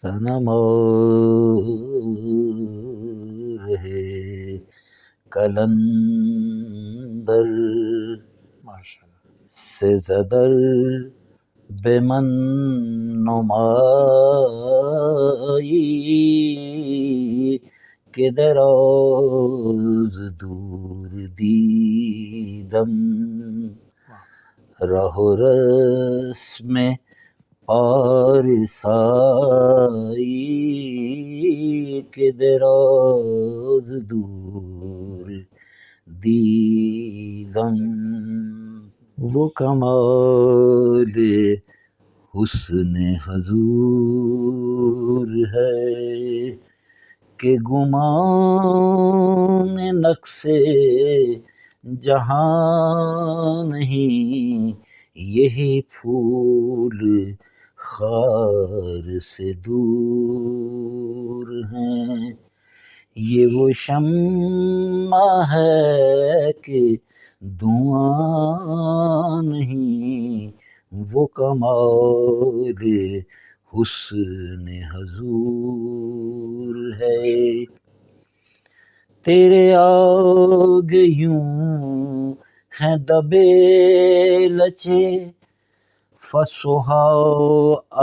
صنمار ہے کلندر سے زدر بے من نمائی کہ دراز دور دیدم رہ و رسم پارسائی کہ دراز دور دیدم وہ کمال حسن حضور ہے کہ گمان نقص جہاں نہیں یہی پھول خار سے دور ہیں یہ وہ شمع ہے کہ دھواں نہیں وہ کمال حسن حضور ہے تیرے آگے یوں ہیں دبے لچے فصحا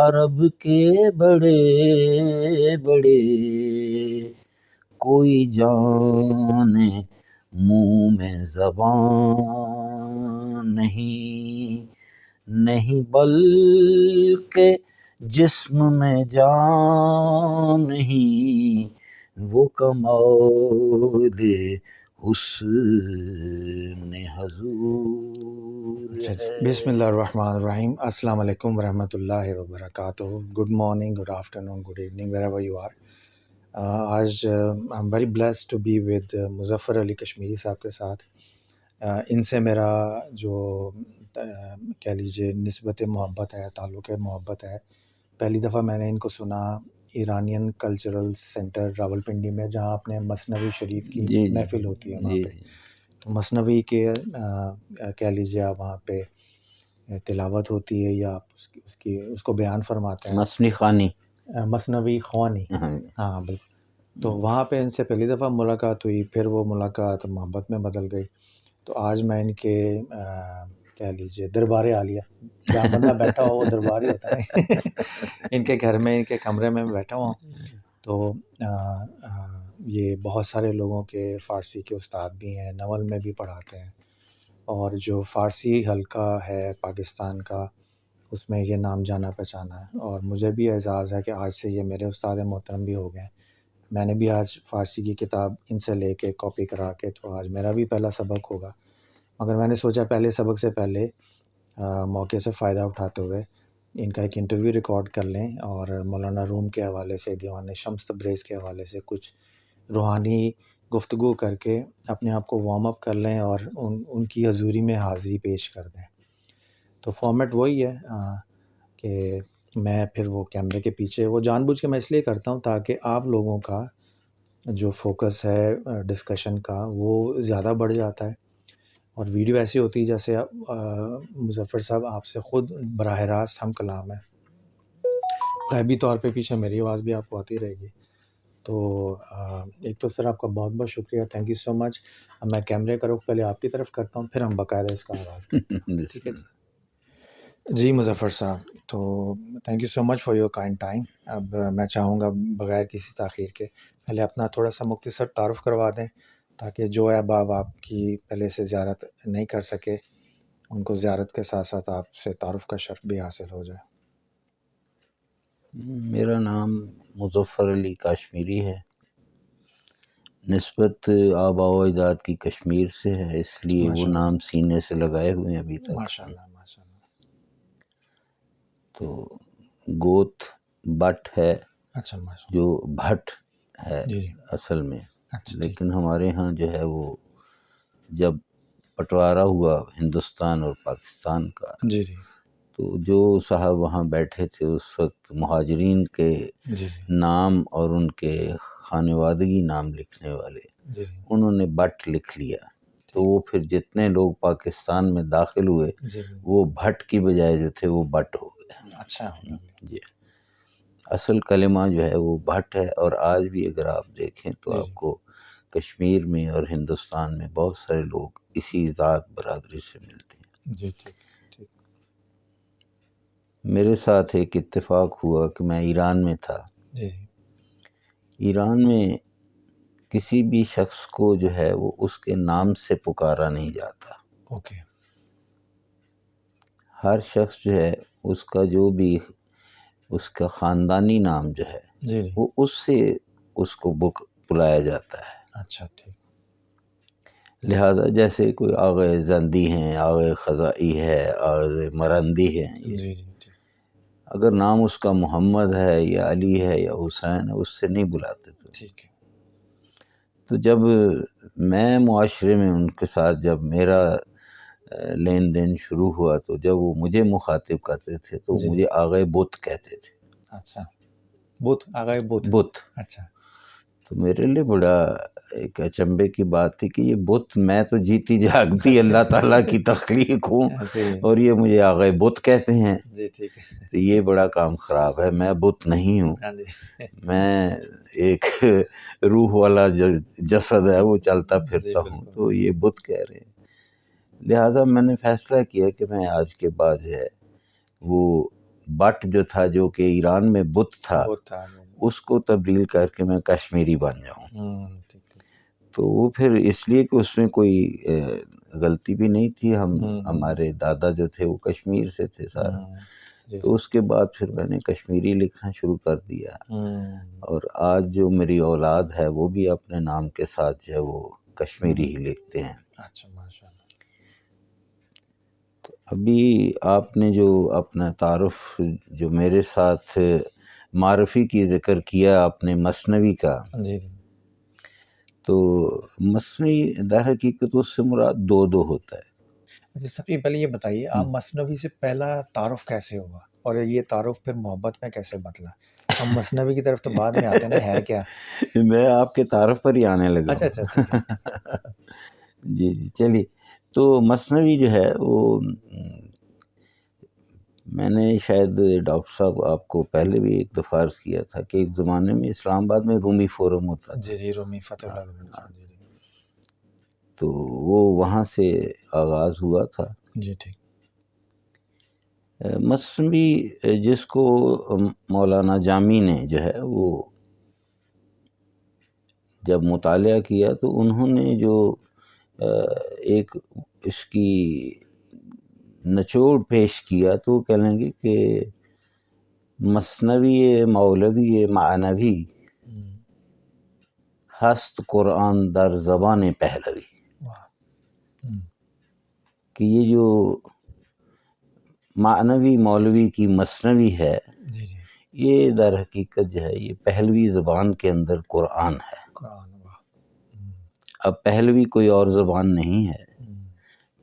عرب کے بڑے بڑے کوئی جانے منہ میں زبان نہیں بلکہ جسم میں جان نہیں وہ کمال حسن حضور ہے۔ بسم اللہ الرحمن الرحیم۔ السلام علیکم ورحمۃ اللہ وبرکاتہ۔ Good morning, good afternoon, good evening wherever you are۔ آج I'm very blessed to be with Muzaffar علی کشمیری صاحب کے ساتھ۔ ان سے میرا جو کہہ لیجیے نسبت محبت ہے، تعلق محبت ہے۔ پہلی دفعہ میں نے ان کو سنا ایرانین کلچرل سینٹر راولپنڈی میں، جہاں اپنے مثنوی شریف کی محفل ہوتی ہے وہاں پہ۔ تو مثنوی کے کہہ لیجیے آپ وہاں پہ تلاوت ہوتی ہے یا آپ اس کو بیان فرماتے ہیں، مثنوی خوانی، ہاں بالکل۔ تو وہاں پہ ان سے پہلی دفعہ ملاقات ہوئی، پھر وہ ملاقات محبت میں بدل گئی۔ تو آج میں ان کے کہہ لیجیے دربار عالیہ، جہاں بندہ بیٹھا ہو وہ دربار ہی ہوتا ہے، ان کے گھر میں، ان کے کمرے میں بیٹھا ہوں۔ تو یہ بہت سارے لوگوں کے فارسی کے استاد بھی ہیں، ناول میں بھی پڑھاتے ہیں، اور جو فارسی حلقہ ہے پاکستان کا اس میں یہ نام جانا پہچانا ہے۔ اور مجھے بھی اعزاز ہے کہ آج سے یہ میرے استاد محترم بھی ہو گئے۔ میں نے بھی آج فارسی کی کتاب ان سے لے کے کاپی کرا کے، تو آج میرا بھی پہلا سبق ہوگا، مگر میں نے سوچا پہلے سبق سے پہلے موقع سے فائدہ اٹھاتے ہوئے ان کا ایک انٹرویو ریکارڈ کر لیں، اور مولانا روم کے حوالے سے، دیوان شمس تبریز کے حوالے سے کچھ روحانی گفتگو کر کے اپنے آپ کو وارم اپ کر لیں اور ان کی حضوری میں حاضری پیش کر دیں۔ تو فارمیٹ وہی ہے کہ میں پھر وہ کیمرے کے پیچھے، وہ جان بوجھ کے میں اس لیے کرتا ہوں تاکہ آپ لوگوں کا جو فوکس ہے ڈسکشن کا وہ زیادہ بڑھ جاتا ہے، اور ویڈیو ایسی ہوتی ہے جیسے مظفر صاحب آپ سے خود براہ راست ہم کلام ہے، غیبی طور پہ پیچھے میری آواز بھی آپ کو آتی رہے گی۔ تو ایک تو سر آپ کا بہت بہت شکریہ، تھینک یو سو مچ۔ اب میں کیمرے کا رخ پہلے آپ کی طرف کرتا ہوں، پھر ہم باقاعدہ اس کا آغاز کرتے ہیں، ٹھیک ہے جی؟ جی مظفر صاحب، تو thank you so much for your kind time. اب میں چاہوں گا بغیر کسی تاخیر کے پہلے اپنا تھوڑا سا مختصر تعارف کروا دیں، تاکہ جو احباب آپ کی پہلے سے زیارت نہیں کر سکے ان کو زیارت کے ساتھ ساتھ آپ سے تعارف کا شرف بھی حاصل ہو جائے۔ میرا نام مظفر علی کاشمیری ہے، نسبت آباء و اجداد کی کشمیر سے ہے، اس لیے وہ نام سینے سے لگائے ہوئے ہیں ابھی تک۔ ماشاءاللہ ماشاءاللہ۔ تو گوت بٹ ہے، اچھا ماشاءاللہ، جو بھٹ ہے جی اصل میں، اچھا، لیکن ہمارے ہاں جو ہے وہ جب بٹوارا ہوا ہندوستان اور پاکستان کا، جی جی تو جو صاحب وہاں بیٹھے تھے اس وقت مہاجرین کے جی نام اور ان کے خانوادگی نام لکھنے والے، جی انہوں نے بٹ لکھ لیا، تو وہ پھر جتنے لوگ پاکستان میں داخل ہوئے جی، وہ بھٹ کی بجائے جو تھے وہ بٹ ہو گئے۔ اچھا جی، اصل کلمہ جو ہے وہ بھٹ ہے، اور آج بھی اگر آپ دیکھیں تو جی آپ کو کشمیر میں اور ہندوستان میں بہت سارے لوگ اسی ذات برادری سے ملتے ہیں۔ جی ٹھیک ٹھیک میرے ساتھ ایک اتفاق ہوا کہ میں ایران میں تھا۔ جی ایران میں کسی بھی شخص کو جو ہے وہ اس کے نام سے پکارا نہیں جاتا، اوکے ہر شخص جو ہے اس کا جو بھی اس کا خاندانی نام جو ہے جی جی وہ اس سے اس کو بلایا جاتا ہے۔ اچھا ٹھیک لہٰذا جیسے کوئی آغا زندی ہیں، آغا خزائی ہے، آغا مرندی ہے، جی جی ٹھیک اگر نام اس کا محمد ہے یا علی ہے یا حسین ہے، اس سے نہیں بلاتے تھے۔ ٹھیک ہے تو جب میں معاشرے میں ان کے ساتھ جب میرا لین دین شروع ہوا تو جب وہ مجھے مخاطب کرتے تھے تو جی مجھے آغا بت کہتے تھے۔ اچھا بت آگئے بت بت، اچھا تو میرے لیے بڑا ایک اچنبے کی بات تھی کہ یہ بت، میں تو جیتی جاگتی اللہ تعالیٰ کی تخلیق ہوں جی اور یہ مجھے آغا بت کہتے ہیں، جی ٹھیک ہے تو یہ بڑا کام خراب ہے۔ میں بت نہیں ہوں، ہاں جی میں ایک روح والا جو جسد ہے وہ چلتا جی پھرتا ہوں، بالکل تو یہ بت کہہ رہے ہیں۔ لہٰذا میں نے فیصلہ کیا کہ میں آج کے بعد جو ہے وہ بٹ جو تھا، جو کہ ایران میں بت تھا، بت تھا اس کو تبدیل کر کے میں کشمیری بن جاؤں۔ ٹھیک ٹھیک تو وہ پھر اس لیے کہ اس میں کوئی غلطی بھی نہیں تھی، ہمارے دادا جو تھے وہ کشمیر سے تھے سارا، جی تو اس کے بعد پھر میں نے کشمیری لکھنا شروع کر دیا، اور آج جو میری اولاد ہے وہ بھی اپنے نام کے ساتھ جو ہے وہ کشمیری ہی لکھتے ہیں۔ اچھا ماشاء اللہ ابھی آپ نے جو اپنا تعارف جو میرے ساتھ معرفی کی ذکر کیا آپ نے مثنوی کا، جی جی تو مثنوی در حقیقت اس سے مراد دو ہوتا ہے۔ اچھا سب سے پہلے یہ بتائیے آپ مثنوی سے پہلا تعارف کیسے ہوا اور یہ تعارف پھر محبت میں کیسے بدلا؟ ہم مثنوی کی طرف تو بعد میں آتے ہیں نا، ہے کیا؟ میں آپ کے تعارف پر ہی آنے لگا اچھا ہوں۔ اچھا ٹھیک ہے جی جی چلیے، تو مثنوی جو ہے وہ میں نے شاید ڈاکٹر صاحب آپ کو پہلے بھی ایک دفعہ عرض کیا تھا کہ ایک زمانے میں اسلام آباد میں رومی فورم ہوتا تھا، جی جی رومی فتح اللہ رومی خان جی جی تو وہ وہاں سے آغاز ہوا تھا۔ جی ٹھیک مثنوی جس کو مولانا جامی نے جو ہے وہ جب مطالعہ کیا تو انہوں نے جو ایک اس کی نچوڑ پیش کیا تو کہہ لیں گے کہ مثنوی مولوی معنوی ہست قرآن در زبان پہلوی، کہ یہ جو معنوی مولوی کی مثنوی ہے جی جی یہ در حقیقت جو ہے یہ پہلوی زبان کے اندر قرآن ہے۔ قرآن واہ اب پہلوی کوئی اور زبان نہیں ہے،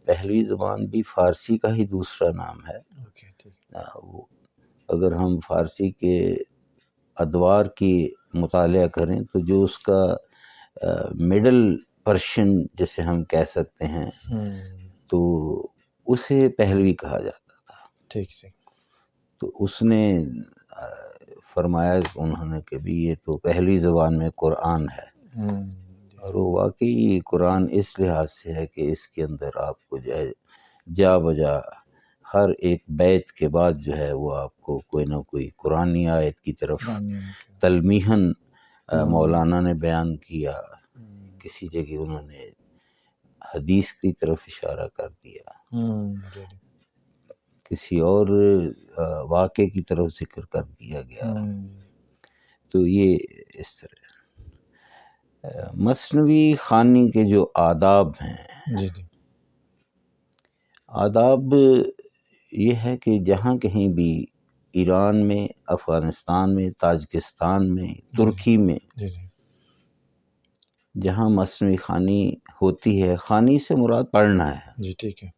پہلوی زبان بھی فارسی کا ہی دوسرا نام ہے۔ اوکے ٹھیک وہ اگر ہم فارسی کے ادوار کی مطالعہ کریں تو جو اس کا مڈل پرشین جسے ہم کہہ سکتے ہیں تو اسے پہلوی کہا جاتا تھا۔ ٹھیک ٹھیک تو اس نے فرمایا انہوں نے کہ بھی یہ تو پہلوی زبان میں قرآن ہے، اور وہ واقعی قرآن اس لحاظ سے ہے کہ اس کے اندر آپ کو جو ہے جا بجا ہر ایک بیت کے بعد جو ہے وہ آپ کو کوئی نہ کوئی قرآنی آیت کی طرف تلمیحاً مولانا نے بیان کیا، کسی جگہ انہوں نے حدیث کی طرف اشارہ کر دیا، کسی اور واقعے کی طرف ذکر کر دیا گیا، تو یہ اس طرح مثنوی خوانی کے جو آداب ہیں، جی جی آداب یہ ہے کہ جہاں کہیں بھی ایران میں، افغانستان میں، تاجکستان میں، ترکی میں جی جی جہاں مثنوی خوانی ہوتی ہے، خوانی سے مراد پڑھنا ہے، جی ٹھیک ہے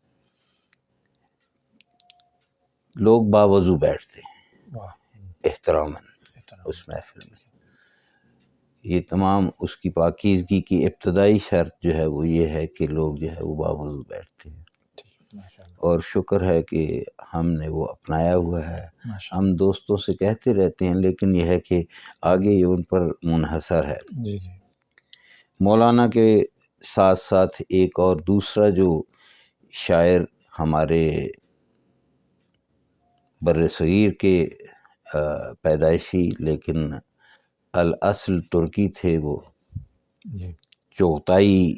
لوگ باوضو بیٹھتے ہیں واہ احتراماً اس محفل میں۔ یہ تمام اس کی پاکیزگی کی ابتدائی شرط جو ہے وہ یہ ہے کہ لوگ جو ہے وہ باوضو بیٹھتے ہیں، ٹھیک ماشاء اللہ اور شکر ہے کہ ہم نے وہ اپنایا ہوا ہے. ماشاء ہم دوستوں سے کہتے رہتے ہیں لیکن یہ ہے کہ آگے یہ ان پر منحصر ہے. اللہ. جی جی مولانا کے ساتھ ساتھ ایک اور دوسرا جو شاعر ہمارے بر صغیر کے پیدائشی لیکن الاصل ترکی تھے، وہ جی چغتائی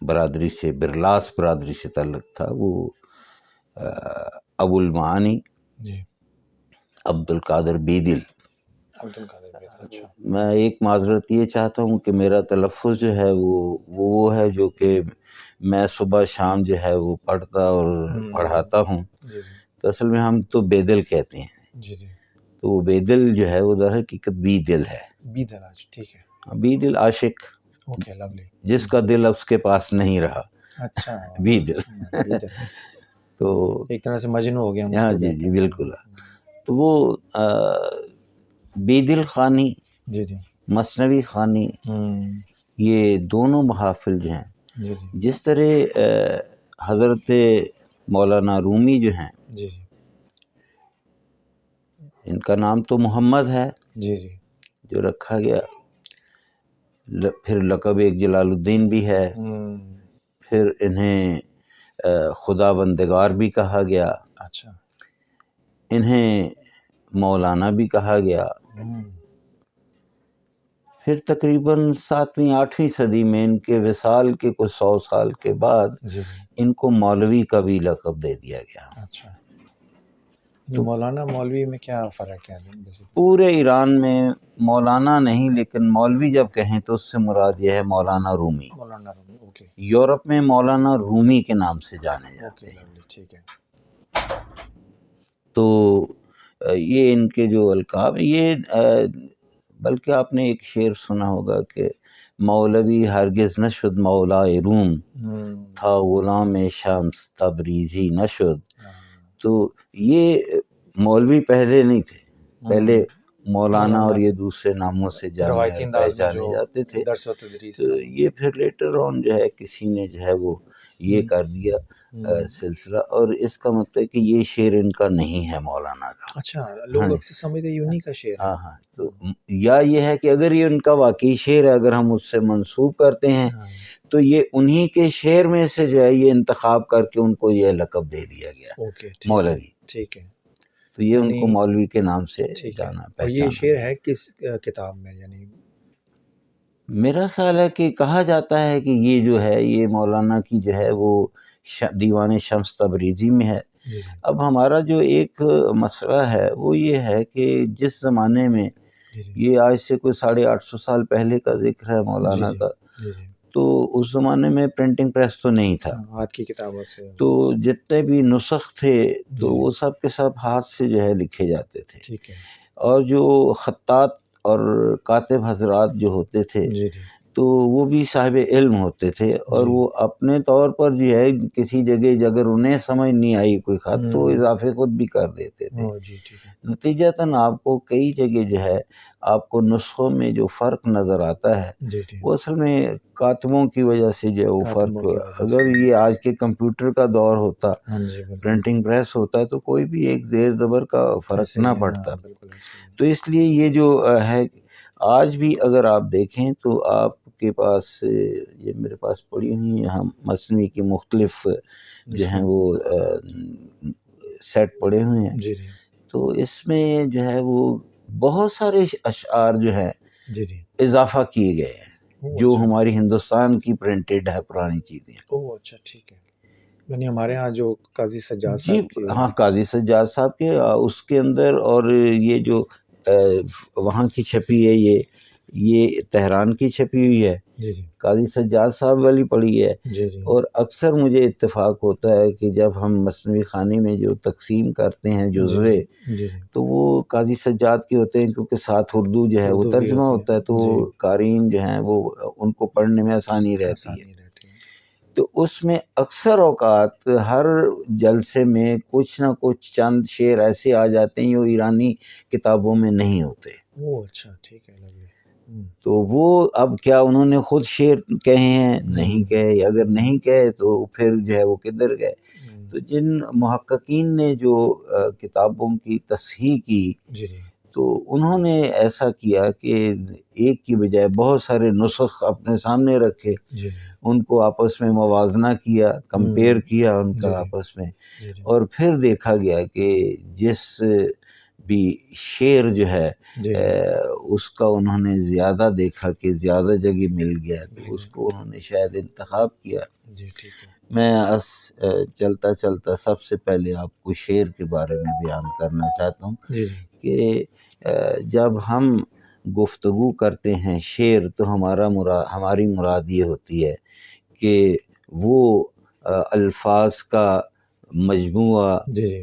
برادری سے، برلاس برادری سے تعلق تھا، وہ ابو المعانی جی عبد القادر بیدل. عبد القادر بیدل. اچھا. میں ایک معذرت یہ چاہتا ہوں کہ میرا تلفظ جو ہے وہ ہے جو کہ میں صبح شام جو ہے وہ پڑھتا اور پڑھاتا ہوں. جی تو اصل میں ہم تو بیدل کہتے ہیں. جی جی تو وہ بیدل جو ہے وہ در حقیقت بیدل ہے. بیدل. آج ٹھیک ہے. بیدل عاشق، اوکے لولی. جس کا دل اس کے پاس نہیں رہا، اچھا. بیدل. بیدل تو ایک طرح سے مجنو ہو گیا. ہاں جی جی بالکل. تو وہ بیدل خوانی، جی جی مثنوی خوانی، یہ دونوں محافل جو ہیں، جی جی جس طرح حضرت مولانا رومی جو ہیں، جی جی ان کا نام تو محمد ہے جی جی جو رکھا گیا، پھر لقب ایک جلال الدین بھی ہے، پھر انہیں خدا بندگار بھی کہا گیا، اچھا. انہیں مولانا بھی کہا گیا. پھر تقریباً 7ویں 8ویں صدی میں ان کے وصال کے کچھ 100 سال کے بعد جی ان کو مولوی کا بھی لقب دے دیا گیا. اچھا. مولانا مولوی میں کیا فرق ہے؟ پورے ایران میں مولانا نہیں لیکن مولوی جب کہیں تو اس سے مراد یہ ہے مولانا رومی. مولانا رومی. اوکے. یورپ میں مولانا رومی کے نام سے جانے جاتے ہیں. ٹھیک ہے. تو یہ ان کے جو القاب، یہ بلکہ آپ نے ایک شعر سنا ہوگا کہ مولوی ہرگز نشد مولا روم، تھا غلام شمس تبریزی نشد. تو یہ مولوی پہلے نہیں تھے، پہلے مولانا اور یہ دوسرے ناموں سے جانے پہچانے جاتے تھے. یہ پھر لیٹر آن جو ہے کسی نے جو ہے وہ یہ کر دیا سلسلہ، اور اس کا مطلب کہ یہ شعر ان کا نہیں ہے مولانا کا. اچھا. لوگ اکثر سمجھتے ہیں انہی کا شعر ہے. ہاں ہاں. تو یا یہ ہے کہ اگر یہ ان کا واقعی شعر ہے، اگر ہم اس سے منسوب کرتے ہیں تو یہ انہی کے شعر میں سے جو ہے یہ انتخاب کر کے ان کو یہ لقب دے دیا گیا مولوی. ٹھیک ہے. تو یہ ان کو مولوی کے نام سے جانا اور پہچانا. یہ شعر ہے کس کتاب میں؟ یعنی میرا خیال ہے کہ کہا جاتا ہے کہ یہ جو ہے یہ مولانا کی جو ہے وہ دیوان شمس تبریزی میں ہے. اب ہمارا جو ایک مسئلہ ہے وہ یہ ہے کہ جس زمانے میں یہ آج سے کوئی 850 سال پہلے کا ذکر ہے مولانا کا، تو اس زمانے میں پرنٹنگ پریس تو نہیں تھا. ہاتھ کی کتابوں سے تو جتنے بھی نسخ تھے تو وہ سب کے سب ہاتھ سے جو ہے لکھے جاتے تھے. ٹھیک ہے. اور جو خطاط اور کاتب حضرات جو ہوتے تھے تو وہ بھی صاحب علم ہوتے تھے، اور وہ اپنے طور پر جو ہے کسی جگہ اگر انہیں سمجھ نہیں آئی کوئی خط تو اضافے خود بھی کر دیتے تھے. نتیجتاً آپ کو کئی جگہ جو ہے آپ کو نسخوں میں جو فرق نظر آتا ہے وہ اصل میں کاتبوں کی وجہ سے جو ہے وہ فرق. اگر یہ آج کے کمپیوٹر کا دور ہوتا، پرنٹنگ پریس ہوتا، تو کوئی بھی ایک زیر زبر کا فرق نہ پڑتا. تو اس لیے یہ جو ہے آج بھی اگر آپ دیکھیں تو آپ کے پاس یہ میرے پاس پڑی ہوئی ہیں ہم مثنوی کی مختلف جو ہیں وہ سیٹ پڑے ہوئے ہیں. تو اس میں جو ہے وہ بہت سارے اشعار جو ہیں اضافہ کیے گئے ہیں جو ہماری ہندوستان کی پرنٹڈ ہے پرانی چیزیں. اچھا ٹھیک ہے. یعنی ہمارے ہاں جو قاضی سجاد صاحب کے، ہاں قاضی سجاد صاحب کے اس کے اندر، اور یہ جو وہاں کی چھپی ہے یہ تہران کی چھپی ہوئی ہے، قاضی سجاد صاحب والی پڑھی ہے. اور اکثر مجھے اتفاق ہوتا ہے کہ جب ہم مثنوی خوانی میں جو تقسیم کرتے ہیں جزوے تو وہ قاضی سجاد کے ہوتے ہیں، کیونکہ ساتھ اردو جو ہے وہ ترجمہ ہوتا ہے تو قارئین جو ہیں وہ ان کو پڑھنے میں آسانی رہتی ہے. تو اس میں اکثر اوقات ہر جلسے میں کچھ نہ کچھ چند شعر ایسے آ جاتے ہیں جو ایرانی کتابوں میں نہیں ہوتے. اچھا ٹھیک ہے. تو وہ اب کیا انہوں نے خود شعر کہے ہیں؟ نہیں کہے. اگر نہیں کہے تو پھر جو ہے وہ کدھر گئے؟ تو جن محققین نے جو کتابوں کی تصحیح کی تو انہوں نے ایسا کیا کہ ایک کی بجائے بہت سارے نسخ اپنے سامنے رکھے، ان کو آپس میں موازنہ کیا، کمپیئر کیا ان کا آپس میں، اور پھر دیکھا گیا کہ جس بھی شعر جو ہے اس کا انہوں نے زیادہ دیکھا کہ زیادہ جگہ مل گیا تو اس کو انہوں نے شاید انتخاب کیا. میں چلتا چلتا سب سے پہلے آپ کو شعر کے بارے میں بیان کرنا چاہتا ہوں کہ جب ہم گفتگو کرتے ہیں شعر تو ہماری مراد یہ ہوتی ہے کہ وہ الفاظ کا مجموعہ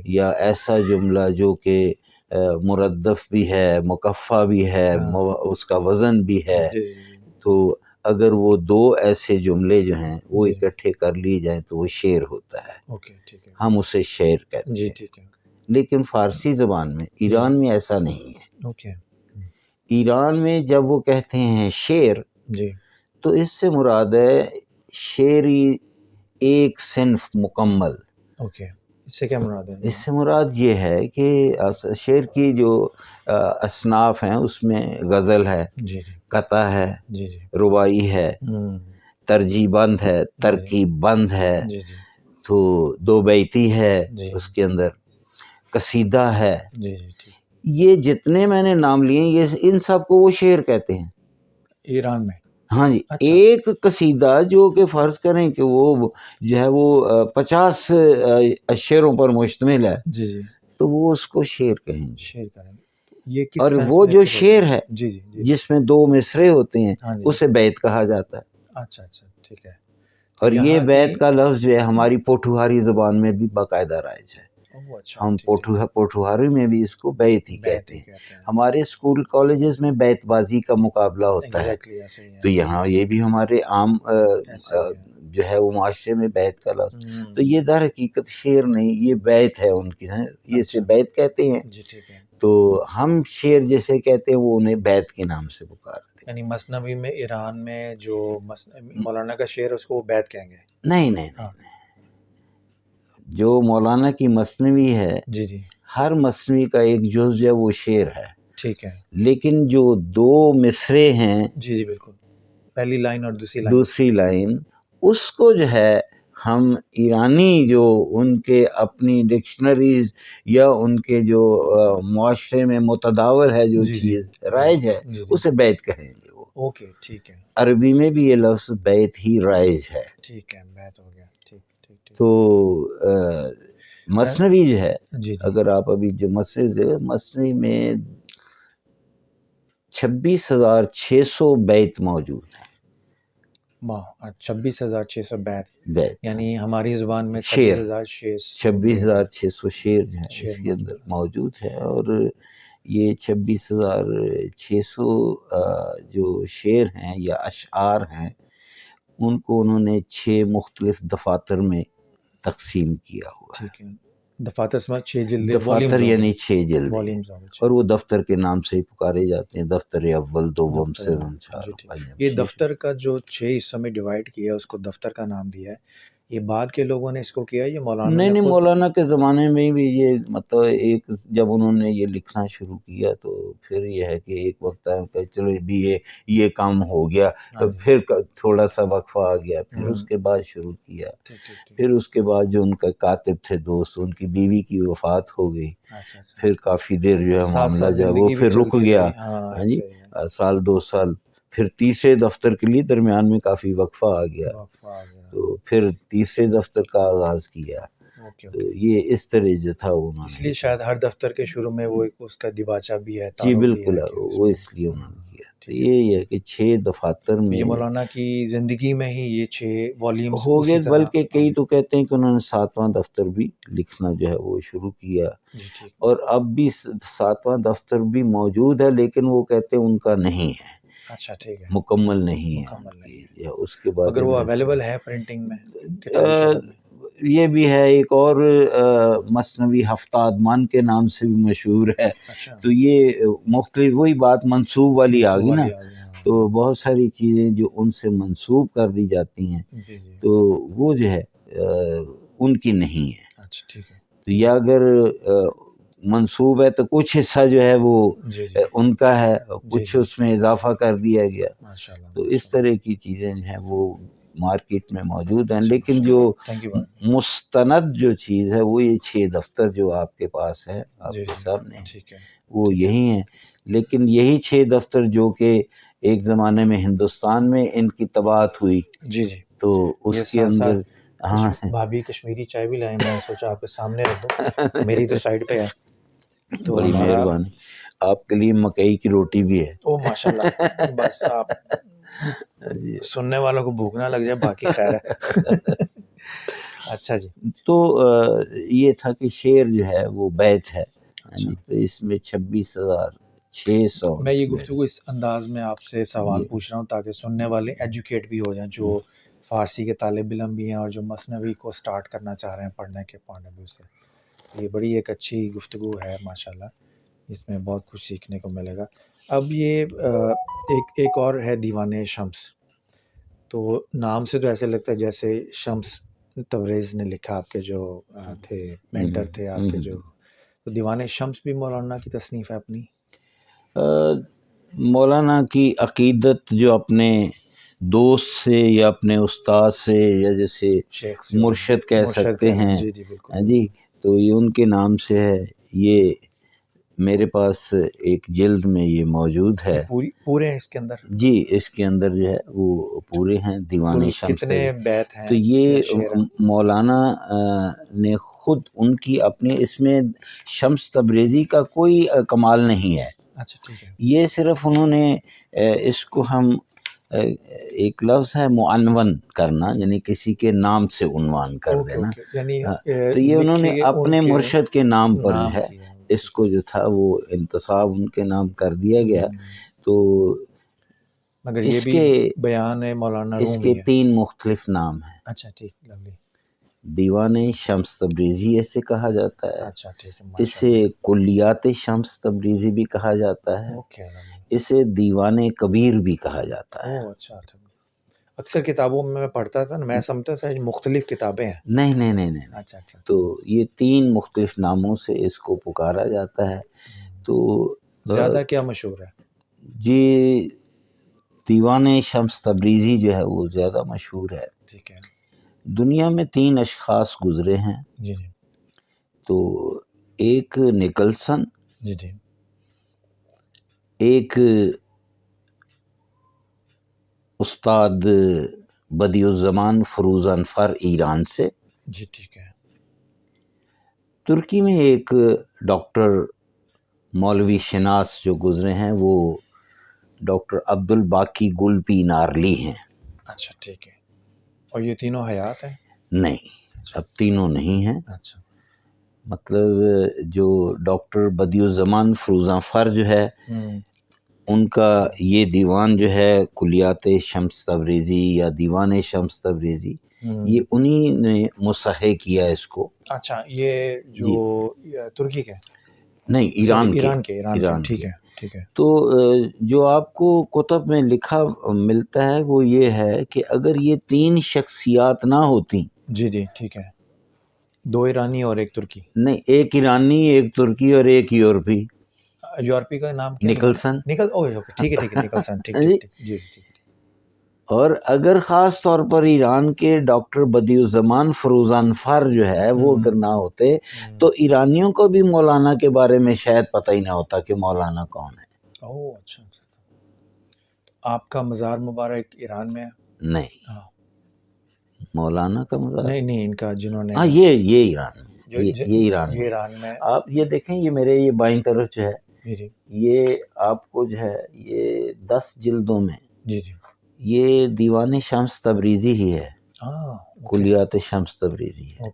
یا ایسا جملہ جو کہ مردف بھی ہے، مکفہ بھی ہے، اس کا وزن بھی ہے. تو اگر وہ دو ایسے جملے جو ہیں وہ اکٹھے کر لی جائیں تو وہ شعر ہوتا ہے. ہم اسے شعر کہتے ہیں. لیکن فارسی زبان میں ایران میں ایسا نہیں ہے. ایران میں جب وہ کہتے ہیں شعر تو اس سے مراد ہے شعری ایک صنف مکمل. اس سے کیا مراد ہے؟ اس سے مراد یہ ہے کہ شعر کی جو اصناف ہیں اس میں غزل ہے، قطع ہے، رباعی ہے، ترجیح بند ہے، ترکیب بند ہے، تو دو بیتی ہے، اس کے اندر قصیدہ ہے. یہ جتنے میں نے نام لیے یہ ان سب کو وہ شعر کہتے ہیں ایران میں. ہاں جی. ایک قصیدہ جو کہ فرض کریں کہ وہ جو ہے وہ 50 شعروں پر مشتمل ہے تو وہ اس کو شعر کہیں گے. اور وہ جو شعر ہے جس میں 2 مصرے ہوتے ہیں اسے بیت کہا جاتا ہے. اچھا ٹھیک ہے. اور یہ بیت کا لفظ جو ہے ہماری پوٹھوہاری زبان میں بھی باقاعدہ رائج ہے. ہم پوٹھوہاری میں بھی اس کو بیت ہی کہتے ہیں. ہمارے اسکول کالجز میں بیت بازی کا مقابلہ ہوتا ہے تو یہاں یہ بھی ہمارے عام جو ہے وہ معاشرے میں بیت کا لفظ. تو یہ در حقیقت شعر نہیں، یہ بیت ہے ان کی، یہ اسے بیت کہتے ہیں. تو ہم شعر جیسے کہتے ہیں وہ انہیں بیت کے نام سے پکارتے ہیں. یعنی مثنوی میں ایران میں جو مولانا کا شعر اس کو وہ بیت کہیں گے؟ نہیں. جو مولانا کی مثنوی ہے ہر مثنوی کا ایک جز ہے وہ شعر ہے. ٹھیک ہے. لیکن جو 2 مصرے ہیں بالکل، پہلی لائن اور دوسری لائن اس کو جو ہے ہم ایرانی جو ان کے اپنی ڈکشنریز یا ان کے جو معاشرے میں متداول ہے جو چیز رائج ہے اسے بیت کہیں گے وہ. اوکے ٹھیک ہے. عربی میں بھی یہ لفظ بیت ہی رائج ہے. ٹھیک ہے، بیت ہو گیا. تو مثنوی جو ہے اگر آپ ابھی جو مثنوی میں 26,600 بیت موجود ہیں. 26,600 بیت یعنی ہماری زبان میں 26,600 شعر جو ہے اس کے اندر موجود ہے. اور یہ 26,600 جو شعر ہیں یا اشعار ہیں ان کو انہوں نے 6 مختلف دفاتر میں تقسیم کیا ہوا ہے. دفاتر 6 جلد، دفاتر یعنی 6 جلد، اور وہ دفتر کے نام سے ہی پکارے جاتے ہیں، دفتر اول، دوم، سوم، چار. یہ دفتر کا جو 6 حصوں میں ڈیوائیڈ کیا اس کو دفتر کا نام دیا ہے. یہ بعد کے لوگوں نے اس کو کیا، یہ مولانا نہیں مولانا کے زمانے میں بھی یہ مطلب ایک جب انہوں نے یہ لکھنا شروع کیا تو پھر یہ ہے کہ ایک وقت ہے کہ چلو بھی یہ کام ہو گیا، پھر تھوڑا سا وقفہ آ گیا، پھر اس کے بعد شروع کیا. پھر اس کے بعد جو ان کا کاتب تھے دوست، ان کی بیوی کی وفات ہو گئی، پھر کافی دیر جو ہے معاملہ جو ہے وہ پھر رک گیا. ہاں جی، 1-2 سال. پھر تیسرے دفتر کے لیے درمیان میں کافی وقفہ آ گیا تو پھر تیسرے دفتر کا آغاز کیا. تو یہ اس طرح جو تھا انہوں نے، اس لیے شاید ہر دفتر کے شروع میں وہ اس کا دیباچہ بھی ہے. جی بالکل، وہ اس لیے انہوں نے کیا. تو یہ ہے کہ 6 دفاتر میں یہ مولانا کی زندگی میں ہی یہ 6 والیومز ہو گئے، بلکہ کئی تو کہتے ہیں کہ انہوں نے 7واں دفتر بھی لکھنا جو ہے وہ شروع کیا. اور اب بھی 7واں دفتر بھی موجود ہے لیکن وہ کہتے ہیں ان کا نہیں ہے. اچھا ٹھیک ہے، مکمل نہیں ہے. اس کے بعد اگر وہ اویلیبل ہے پرنٹنگ میں یہ بھی ہے. ایک اور مثنوی ہفتاد من کے نام سے بھی مشہور ہے. تو یہ مختلف وہی بات منسوب والی آ گئی نا. تو بہت ساری چیزیں جو ان سے منسوب کر دی جاتی ہیں تو وہ جو ہے ان کی نہیں ہے. اچھا ٹھیک ہے. تو یا اگر منسوب ہے تو کچھ حصہ جو ہے وہ ان کا ہے، کچھ اس میں اضافہ کر دیا گیا. تو اس طرح کی چیزیں جو ہیں وہ مارکیٹ میں موجود ہیں. لیکن جو مستند جو چیز ہے وہ یہ 6 دفتر جو آپ کے پاس ہے، آپ کے سامنے وہ یہی ہیں. لیکن یہی 6 دفتر جو کہ ایک زمانے میں ہندوستان میں ان کی طباعت ہوئی، تو اس کے اندر بھابھی کشمیری چائے بھی لائے، میں سوچا آپ کے سامنے رکھ دو، میری تو سائڈ پہ ہے. تو بڑی مہربانی. آپ کے لیے مکئی کی روٹی بھی ہے. او ماشاءاللہ، بس آپ سننے والوں کو بھوک نہ لگ جائے، باقی خیر ہے. اچھا جی. تو یہ تھا کہ شعر جو ہے وہ بیت ہے، تو اس میں 26,600. میں یہ گفتگو اس انداز میں آپ سے سوال پوچھ رہا ہوں تاکہ سننے والے ایجوکیٹ بھی ہو جائیں، جو فارسی کے طالب علم بھی ہیں اور جو مثنوی کو سٹارٹ کرنا چاہ رہے ہیں پڑھنے کے پوائنٹ آف ویو سے. یہ بڑی ایک اچھی گفتگو ہے ماشاءاللہ، اس میں بہت کچھ سیکھنے کو ملے گا. اب یہ ایک اور ہے دیوان شمس. تو نام سے تو ایسے لگتا ہے جیسے شمس تبریز نے لکھا، آپ کے جو تھے مینٹر تھے آپ کے جو. تو دیوان شمس بھی مولانا کی تصنیف ہے اپنی؟ مولانا کی عقیدت جو اپنے دوست سے یا اپنے استاد سے یا جیسے مرشد کہہ سکتے ہیں جی، تو یہ ان کے نام سے ہے. یہ میرے پاس ایک جلد میں یہ موجود ہے. پورے ہیں اس کے اندر؟ جی، اس کے اندر جو ہے وہ پورے ہیں دیوان شمس. کتنے بیت ہیں؟ تو یہ مولانا نے خود ان کی اپنے اس میں شمس تبریزی کا کوئی کمال نہیں ہے. اچھا ٹھیک ہے. یہ صرف انہوں نے اس کو ہم ایک لفظ ہے معنون کرنا، یعنی کسی کے نام سے عنوان کر دینا. تو یہ انہوں نے اپنے مرشد کے نام پر جو ہے اس کو جو تھا وہ انتصاب ان کے نام کر دیا گیا. تو مگر یہ بھی بیان ہے مولانا روم، اس کے 3 مختلف نام ہیں. اچھا ٹھیک، لولی. دیوان شمس تبریزی ایسے کہا جاتا ہے. اچھا ٹھیک ہے. اسے کلیات شمس تبریزی بھی کہا جاتا ہے. اسے دیوان کبیر بھی کہا جاتا ہے. اچھا. اکثر کتابوں میں پڑھتا تھا نا، میں سمجھتا تھا مختلف کتابیں ہیں. نہیں. اچھا. تو یہ 3 مختلف ناموں سے اس کو پکارا جاتا ہے. تو زیادہ کیا مشہور ہے؟ جی دیوان شمس تبریزی جو ہے وہ زیادہ مشہور ہے. ٹھیک ہے. دنیا میں 3 اشخاص گزرے ہیں. جی. تو ایک نکلسن، جی. ایک استاد بدیع الزمان فروز انفر ایران سے. جی ٹھیک ہے. ترکی میں ایک ڈاکٹر مولوی شناس جو گزرے ہیں وہ ڈاکٹر عبدالباقی گلپی نارلی ہیں. اچھا ٹھیک ہے. اور یہ تینوں حیات ہیں؟ نہیں، اب تینوں نہیں ہیں. اچھا. مطلب جو ڈاکٹر بدیع الزمان فروز انفر جو ہے ان کا یہ دیوان جو ہے کلیات شمس تبریزی یا دیوان شمس تبریزی، یہ انہی نے مصحح کیا اس کو. اچھا، یہ جو ترکی کے نہیں، ایران کے. ٹھیک ہے. تو جو آپ کو کتب میں لکھا ملتا ہے وہ یہ ہے کہ اگر یہ 3 شخصیات نہ ہوتی. جی ٹھیک ہے. 2 ایرانی اور 1 ترکی؟ نہیں، 1 ایرانی، 1 ترکی اور 1 یورپی. یورپی کا نام کیا؟ نکلسن. ٹھیک ہے نکلسن. ٹھیک. جی. اور اگر خاص طور پر ایران کے ڈاکٹر بدیع الزمان فروز انفر جو ہے وہ اگر نہ ہوتے تو ایرانیوں کو بھی مولانا کے بارے میں شاید پتہ ہی نہ ہوتا کہ مولانا کون ہے. اچھا. آپ کا مزار مبارک ایران میں ہے؟ نہیں، مولانا کا مزار نہیں ان کا جنہوں نے یہ ایران میں، یہ ایران میں. آپ یہ دیکھیں، یہ میرے یہ بائیں طرف جو ہے یہ آپ کو جو ہے یہ 10 جلدوں میں یہ دیوان شمس تبریزی ہی ہے. کلیات شمس تبریزی ہے.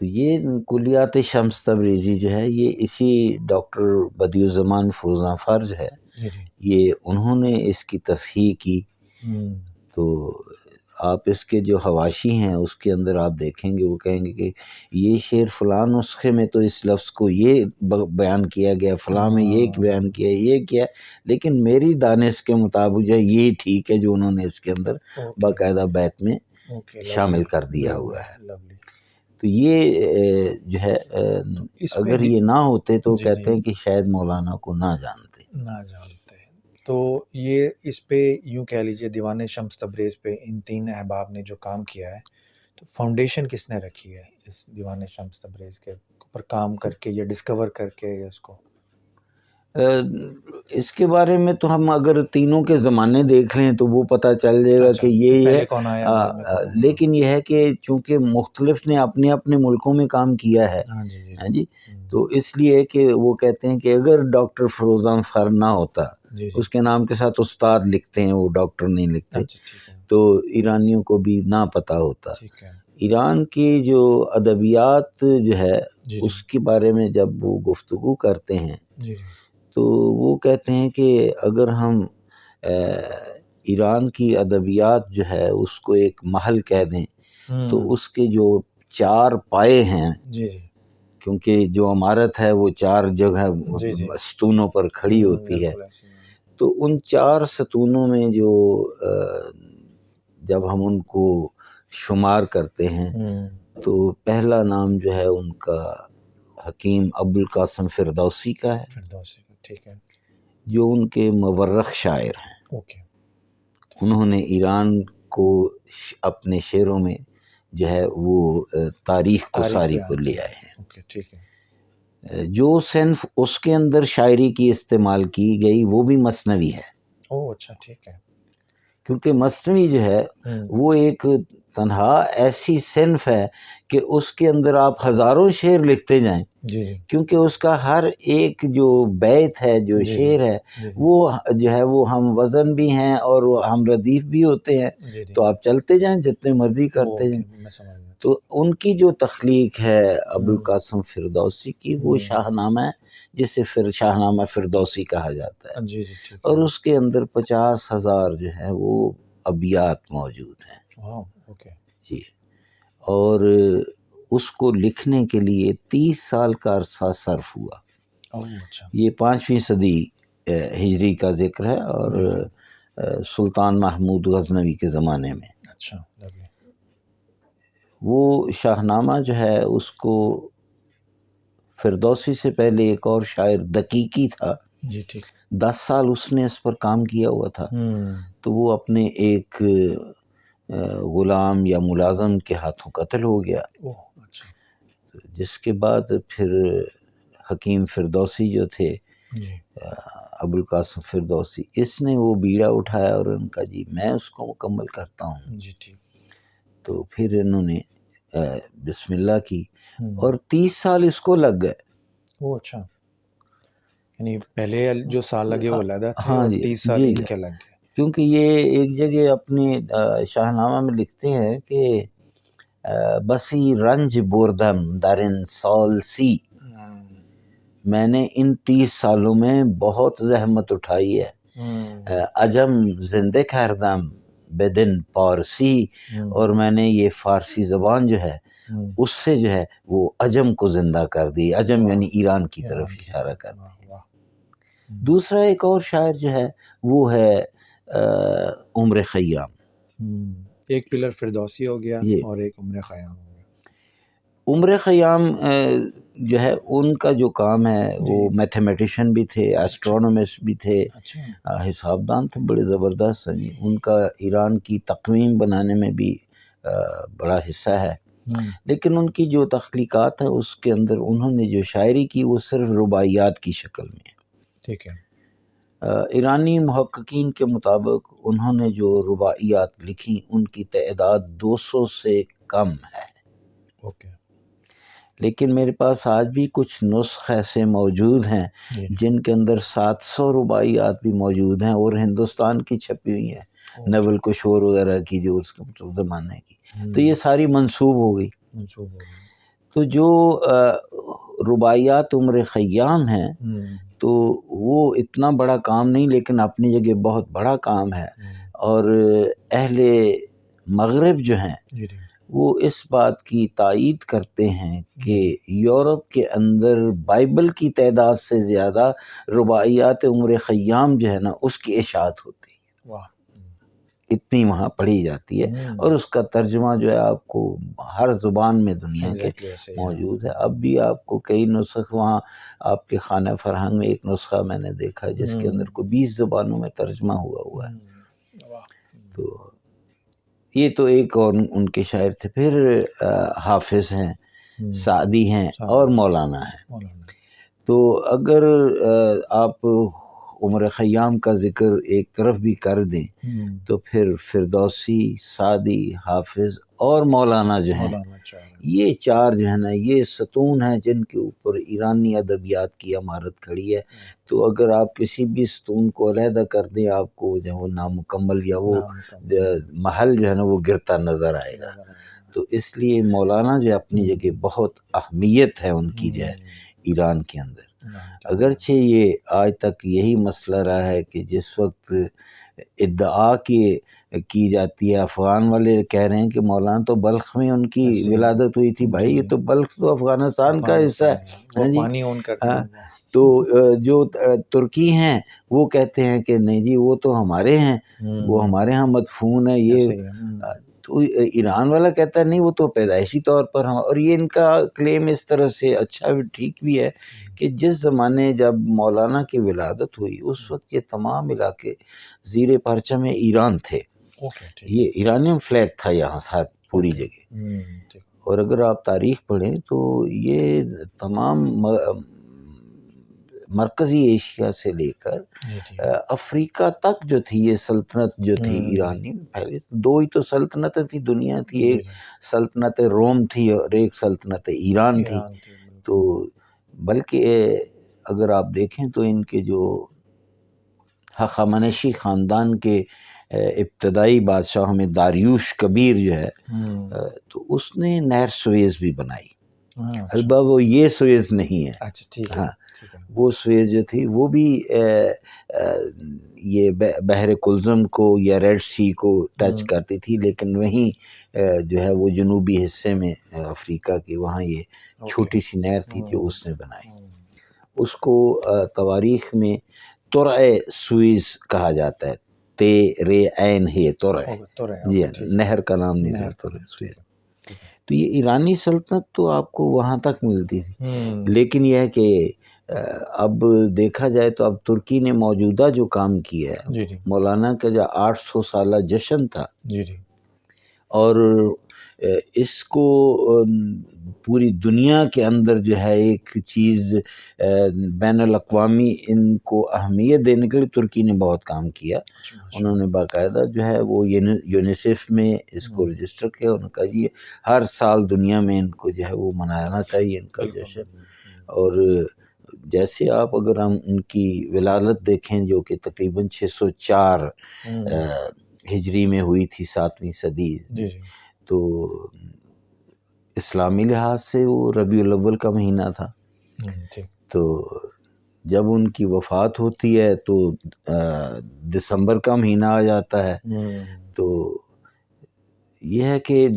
تو یہ کلیات شمس تبریزی جو ہے یہ اسی ڈاکٹر بدیع الزمان فروز انفر جو ہے یہ انہوں نے اس کی تصحیح کی. تو آپ اس کے جو حواشی ہیں اس کے اندر آپ دیکھیں گے، وہ کہیں گے کہ یہ شعر فلاں نسخے میں تو اس لفظ کو یہ بیان کیا گیا، فلاں میں یہ بیان کیا، یہ کیا، لیکن میری دانش کے مطابق جو ہے یہ ٹھیک ہے جو انہوں نے اس کے اندر باقاعدہ بیت میں شامل کر دیا ہوا ہے۔ تو یہ جو ہے اگر یہ نہ ہوتے تو کہتے ہیں کہ شاید مولانا کو نہ جانتے۔ تو یہ اس پہ یوں کہہ لیجئے دیوان شمس تبریز پہ ان 3 احباب نے جو کام کیا ہے، تو فاؤنڈیشن کس نے رکھی ہے اس دیوان شمس تبریز کے اوپر کام کر کے یا ڈسکور کر کے اس کو؟ اس کے بارے میں تو ہم اگر تینوں کے زمانے دیکھ لیں تو وہ پتہ چل جائے گا کہ یہ ہے، لیکن یہ ہے کہ چونکہ مختلف نے اپنے اپنے ملکوں میں کام کیا ہے، ہاں جی، تو اس لیے کہ وہ کہتے ہیں کہ اگر ڈاکٹر فروزاں فر نہ ہوتا، اس کے نام کے ساتھ استاد لکھتے ہیں، وہ ڈاکٹر نہیں لکھتے، تو ایرانیوں کو بھی نہ پتہ ہوتا۔ ایران کی جو ادبیات جو ہے اس کے بارے میں جب وہ گفتگو کرتے ہیں تو وہ کہتے ہیں کہ اگر ہم ایران کی ادبیات جو ہے اس کو ایک محل کہہ دیں تو اس کے جو 4 پائے ہیں، کیونکہ جو عمارت ہے وہ 4 جگہ ستونوں پر کھڑی ہوتی ہے، تو ان 4 ستونوں میں جو جب ہم ان کو شمار کرتے ہیں تو پہلا نام جو ہے ان کا حکیم ابوالقاسم فردوسی کا ہے، ٹھیک ہے، جو ان کے مورخ شاعر ہیں۔ انہوں نے ایران کو اپنے شعروں میں جو ہے وہ تاریخ کو ساری کو لے آئے ہیں۔ جو صنف اس کے اندر شاعری کی استعمال کی گئی وہ بھی مثنوی ہے۔ اچھا، ٹھیک ہے، کیونکہ مثنوی جو ہے وہ ایک تنہا ایسی صنف ہے کہ اس کے اندر آپ ہزاروں شعر لکھتے جائیں، کیونکہ اس کا ہر ایک جو بیت ہے، جو شعر ہے، وہ جو ہے وہ ہم وزن بھی ہیں اور وہ ہم ردیف بھی ہوتے ہیں، تو آپ چلتے جائیں جتنے مرضی کرتے جائیں۔ تو ان کی جو تخلیق ہے ابوالقاسم فردوسی کی، وہ شاہنامہ ہے، جسے پھر شاہنامہ فردوسی کہا جاتا ہے، اور اس کے اندر 50,000 جو ہے وہ ابیات موجود ہیں جی، اور اس کو لکھنے کے لیے 30 سال کا عرصہ صرف ہوا۔ یہ 5ویں صدی ہجری کا ذکر ہے اور سلطان محمود غزنوی کے زمانے میں۔ وہ شاہنامہ جو ہے اس کو فردوسی سے پہلے ایک اور شاعر دقیقی تھا، 10 سال اس نے اس پر کام کیا ہوا تھا، تو وہ اپنے ایک غلام یا ملازم کے ہاتھوں قتل ہو گیا، جس کے بعد پھر حکیم فردوسی جو تھے، ابوالقاسم فردوسی، اس نے وہ بیڑا اٹھایا اور ان کا جی میں اس کو مکمل کرتا ہوں، تو پھر انہوں نے بسم اللہ کی اور 30 سال اس کو لگ گئے۔ اچھا، یعنی پہلے جو سال لگے وہ علیحدہ تھے، ہاں اور جی 30 سال ان کے لگ گئے، کیونکہ یہ ایک جگہ اپنے شاہنامہ میں لکھتے ہیں کہ بسی رنج بردم درن سال سی، میں نے ان 30 سالوں میں بہت زحمت اٹھائی ہے، عجم زندہ کردم بدن پارسی، اور میں نے یہ فارسی زبان جو ہے اس سے جو ہے وہ عجم کو زندہ کر دی، عجم یعنی ایران کی طرف اشارہ کر دی۔ دوسرا ایک اور شاعر جو ہے وہ ہے عمر خیام، ایک پلر فردوسی ہو گیا اور ایک عمر خیام ہو گیا۔ عمر خیام جو ہے ان کا جو کام ہے وہ میتھمیٹیشین بھی تھے، ایسٹرونومسٹ بھی تھے، حساب دان تھے، بڑے زبردست ہیں، ان کا ایران کی تقویم بنانے میں بھی بڑا حصہ ہے، لیکن ان کی جو تخلیقات ہیں اس کے اندر انہوں نے جو شاعری کی وہ صرف رباعیات کی شکل میں ہے۔ ٹھیک ہے، ایرانی محققین کے مطابق انہوں نے جو رباعیات لکھی ان کی تعداد 200 سے کم ہے، لیکن میرے پاس آج بھی کچھ نسخ ایسے موجود ہیں جن کے اندر 700 رباعیات بھی موجود ہیں، اور ہندوستان کی چھپی ہوئی ہیں، نول کشور وغیرہ کی جو اس زمانے کی، تو یہ ساری منسوب ہو گئی۔ تو جو رباعیات عمر خیام ہیں تو وہ اتنا بڑا کام نہیں، لیکن اپنی جگہ بہت بڑا کام ہے، اور اہل مغرب جو ہیں وہ اس بات کی تائید کرتے ہیں کہ یورپ کے اندر بائبل کی تعداد سے زیادہ رباعیات عمر خیام جو ہے نا اس کی اشاعت ہوتی ہے، اتنی وہاں پڑھی جاتی ہے، اور اس کا ترجمہ جو ہے آپ کو ہر زبان میں دنیا کے موجود ہے۔ اب بھی آپ کو کئی نسخ وہاں آپ کے خانہ فرہنگ میں ایک نسخہ میں نے دیکھا جس کے اندر کو 20 زبانوں میں ترجمہ ہوا ہے۔ تو یہ تو ایک اور ان کے شاعر تھے۔ پھر حافظ ہیں، سعدی ہیں اور مولانا ہیں۔ تو اگر آپ عمر خیام کا ذکر ایک طرف بھی کر دیں تو پھر فردوسی، سعدی، حافظ اور مولانا جو ہیں، یہ چار جو ہے نا یہ ستون ہیں جن کے اوپر ایرانی ادبیات کی عمارت کھڑی ہے۔ تو اگر آپ کسی بھی ستون کو علیحدہ کر دیں آپ کو جو وہ نامکمل یا وہ محل جو ہے نا وہ گرتا نظر آئے گا۔ تو اس لیے مولانا جو اپنی جگہ بہت اہمیت ہے ان کی جو ہے ایران کے اندر، اگرچہ یہ آج تک یہی مسئلہ رہا ہے کہ جس وقت ادعا کی جاتی ہے، افغان والے کہہ رہے ہیں کہ مولانا تو بلخ میں ان کی ولادت ہوئی تھی۔ بھائی یہ تو بلخ تو افغانستان کا حصہ ہے۔ تو جو ترکی ہیں وہ کہتے ہیں کہ نہیں جی وہ تو ہمارے ہیں، وہ ہمارے ہاں مدفون ہے۔ یہ تو ایران والا کہتا ہے نہیں وہ تو پیدائشی طور پر ہم، اور یہ ان کا کلیم اس طرح سے اچھا بھی ٹھیک بھی ہے کہ جس زمانے جب مولانا کی ولادت ہوئی اس وقت یہ تمام علاقے زیر پرچم ایران تھے، یہ ایرانیم فلیگ تھا یہاں ساتھ پوری جگہ۔ اور اگر آپ تاریخ پڑھیں تو یہ تمام مرکزی ایشیا سے لے کر افریقہ تک جو تھی یہ سلطنت جو تھی ایرانی، پہلے دو ہی تو سلطنتیں تھی دنیا تھی، ایک سلطنت روم تھی اور ایک سلطنت ایران تھی۔ تو بلکہ اگر آپ دیکھیں تو ان کے جو ہخامنشی خاندان کے ابتدائی بادشاہوں میں داریوش کبیر جو ہے تو اس نے نہر سویز بھی بنائی، البتہ وہ یہ سویز نہیں ہے، ہاں وہ سویز جو تھی وہ بھی یہ بحر کلزم کو یا ریڈ سی کو ٹچ کرتی تھی، لیکن وہیں جو ہے وہ جنوبی حصے میں افریقہ کی وہاں یہ چھوٹی سی نہر تھی جو اس نے بنائی۔ اس کو تواریخ میں ترع سویز کہا جاتا ہے، تے رے عین ہے ترع، جی نہر کا نام نہیں ہے ترع سویز۔ تو یہ ایرانی سلطنت تو آپ کو وہاں تک ملتی تھی، لیکن یہ ہے کہ اب دیکھا جائے تو اب ترکی نے موجودہ جو کام کیا ہے، مولانا کا جو 800 سالہ جشن تھا، اور اس کو پوری دنیا کے اندر جو ہے ایک چیز بین الاقوامی ان کو اہمیت دینے کے لیے ترکی نے بہت کام کیا۔ انہوں نے باقاعدہ جو ہے وہ یونیسیف میں اس کو رجسٹر کیا، ان کا یہ ہر سال دنیا میں ان کو جو ہے وہ منانا چاہیے ان کا جشن۔ اور جیسے آپ اگر ہم ان کی ولادت دیکھیں جو کہ تقریباً 604 ہجری میں ہوئی تھی، 7ویں صدی، تو اسلامی لحاظ سے وہ ربیع الاول کا مہینہ تھا۔ تو جب ان کی وفات ہوتی ہے تو دسمبر کا مہینہ آ جاتا ہے۔ تو یہ ہے کہ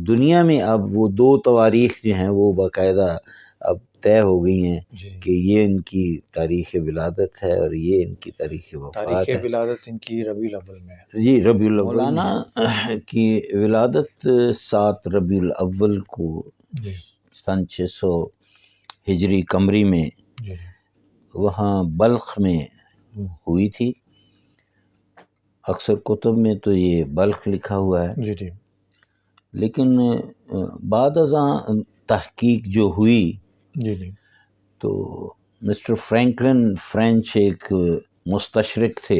دنیا میں اب وہ دو تواریخ جو ہیں وہ باقاعدہ اب طے ہو گئی ہیں کہ یہ ان کی تاریخ ولادت ہے اور یہ ان کی تاریخ وفات ہے۔ تاریخ ولادت ان کی ربیع الاول میں ہے، جی ربیع الاول۔ مولانا کی ولادت 7 ربیع الاول کو سن 600 ہجری قمری میں وہاں بلخ میں ہوئی تھی۔ اکثر کتب میں تو یہ بلخ لکھا ہوا ہے، لیکن بعد ازاں تحقیق جو ہوئی تو مسٹر فرینکلن فرینچ ایک مستشرق تھے،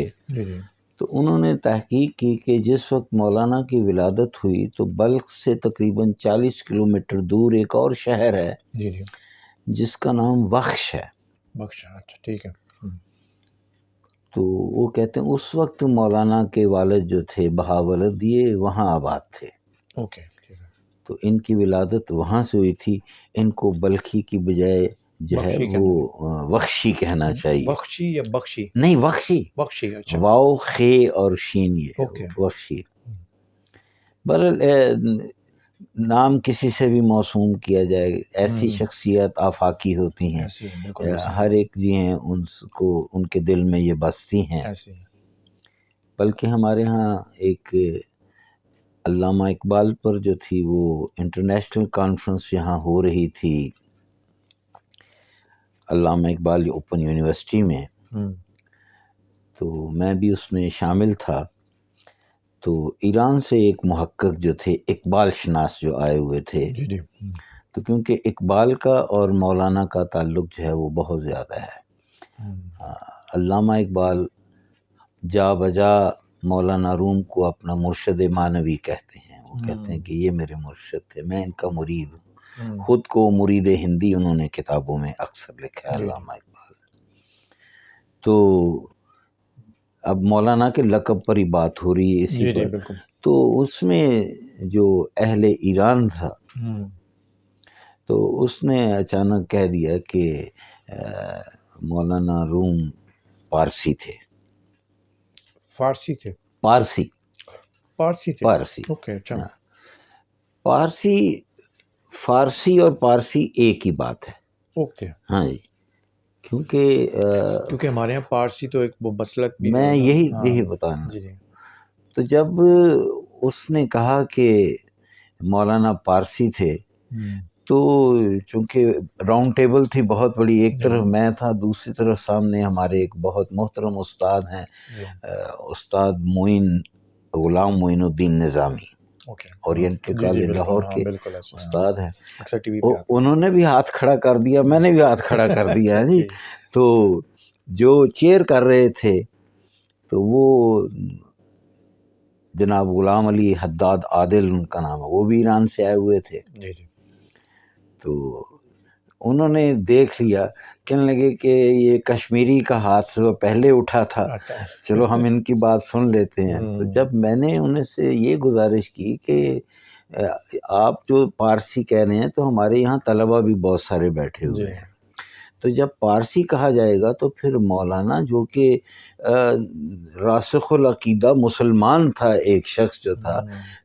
تو انہوں نے تحقیق کی کہ جس وقت مولانا کی ولادت ہوئی تو بلخ سے تقریباً 40 کلومیٹر دور ایک اور شہر ہے جس کا نام وخش ہے۔ اچھا ٹھیک ہے۔ تو وہ کہتے ہیں اس وقت مولانا کے والد جو تھے بہاولد یہ وہاں آباد تھے، تو ان کی ولادت وہاں سے ہوئی تھی۔ ان کو بلخی کی بجائے جو ہے وہ وخشی کہنا چاہیے۔ بخشی یا بخشی؟ نہیں وخشی، بخشی، اچھا، واو خے اور شین، یہ وخشی۔ بہرحال نام کسی سے بھی موسوم کیا جائے، ایسی شخصیت آفاقی ہوتی ہیں، ہر ایک جی ہیں ان کے دل میں یہ بستی ہیں. بلکہ ہمارے ہاں ایک علامہ اقبال پر جو تھی وہ انٹرنیشنل کانفرنس یہاں ہو رہی تھی علامہ اقبال اوپن یونیورسٹی میں، تو میں بھی اس میں شامل تھا. تو ایران سے ایک محقق جو تھے، اقبال شناس جو آئے ہوئے تھے، تو کیونکہ اقبال کا اور مولانا کا تعلق جو ہے وہ بہت زیادہ ہے. علامہ اقبال جا بجا مولانا روم کو اپنا مرشد معنوی کہتے ہیں. وہ کہتے ہیں کہ یہ میرے مرشد تھے، میں ان کا مرید ہوں. خود کو مرید ہندی انہوں نے کتابوں میں اکثر لکھا ہے علامہ اقبال. تو اب مولانا کے لقب پر ہی بات ہو رہی ہے اسی پر. تو اس میں جو اہل ایران تھا تو اس نے اچانک کہہ دیا کہ مولانا روم پارسی تھے. فارسی تھے؟ پارسی تھے. اوکے. فارسی اور پارسی ایک ہی بات ہے. اوکے. ہاں جی، کیونکہ ہمارے یہاں پارسی تو ایک مسلک بھی میں یہی بتانا. تو جب اس نے کہا کہ مولانا پارسی تھے تو چونکہ راؤنڈ ٹیبل تھی بہت بڑی، ایک طرف میں تھا، دوسری طرف سامنے ہمارے ایک بہت محترم استاد ہیں، استاد غلام معین الدین نظامی، اورینٹل کالج لاہور کے استاد ہیں. انہوں نے بھی ہاتھ کھڑا کر دیا، میں نے بھی ہاتھ کھڑا کر دیا جی. تو جو چیئر کر رہے تھے تو وہ جناب غلام علی حداد عادل ان کا نام ہے، وہ بھی ایران سے آئے ہوئے تھے. تو انہوں نے دیکھ لیا، کہنے لگے کہ یہ کشمیری کا ہاتھ پہلے اٹھا تھا، چلو ہم ان کی بات سن لیتے ہیں. تو جب میں نے ان سے یہ گزارش کی کہ آپ جو پارسی کہہ رہے ہیں تو ہمارے یہاں طلبہ بھی بہت سارے بیٹھے ہوئے ہیں، تو جب پارسی کہا جائے گا تو پھر مولانا جو کہ راسخ العقیدہ مسلمان تھا، ایک شخص جو تھا،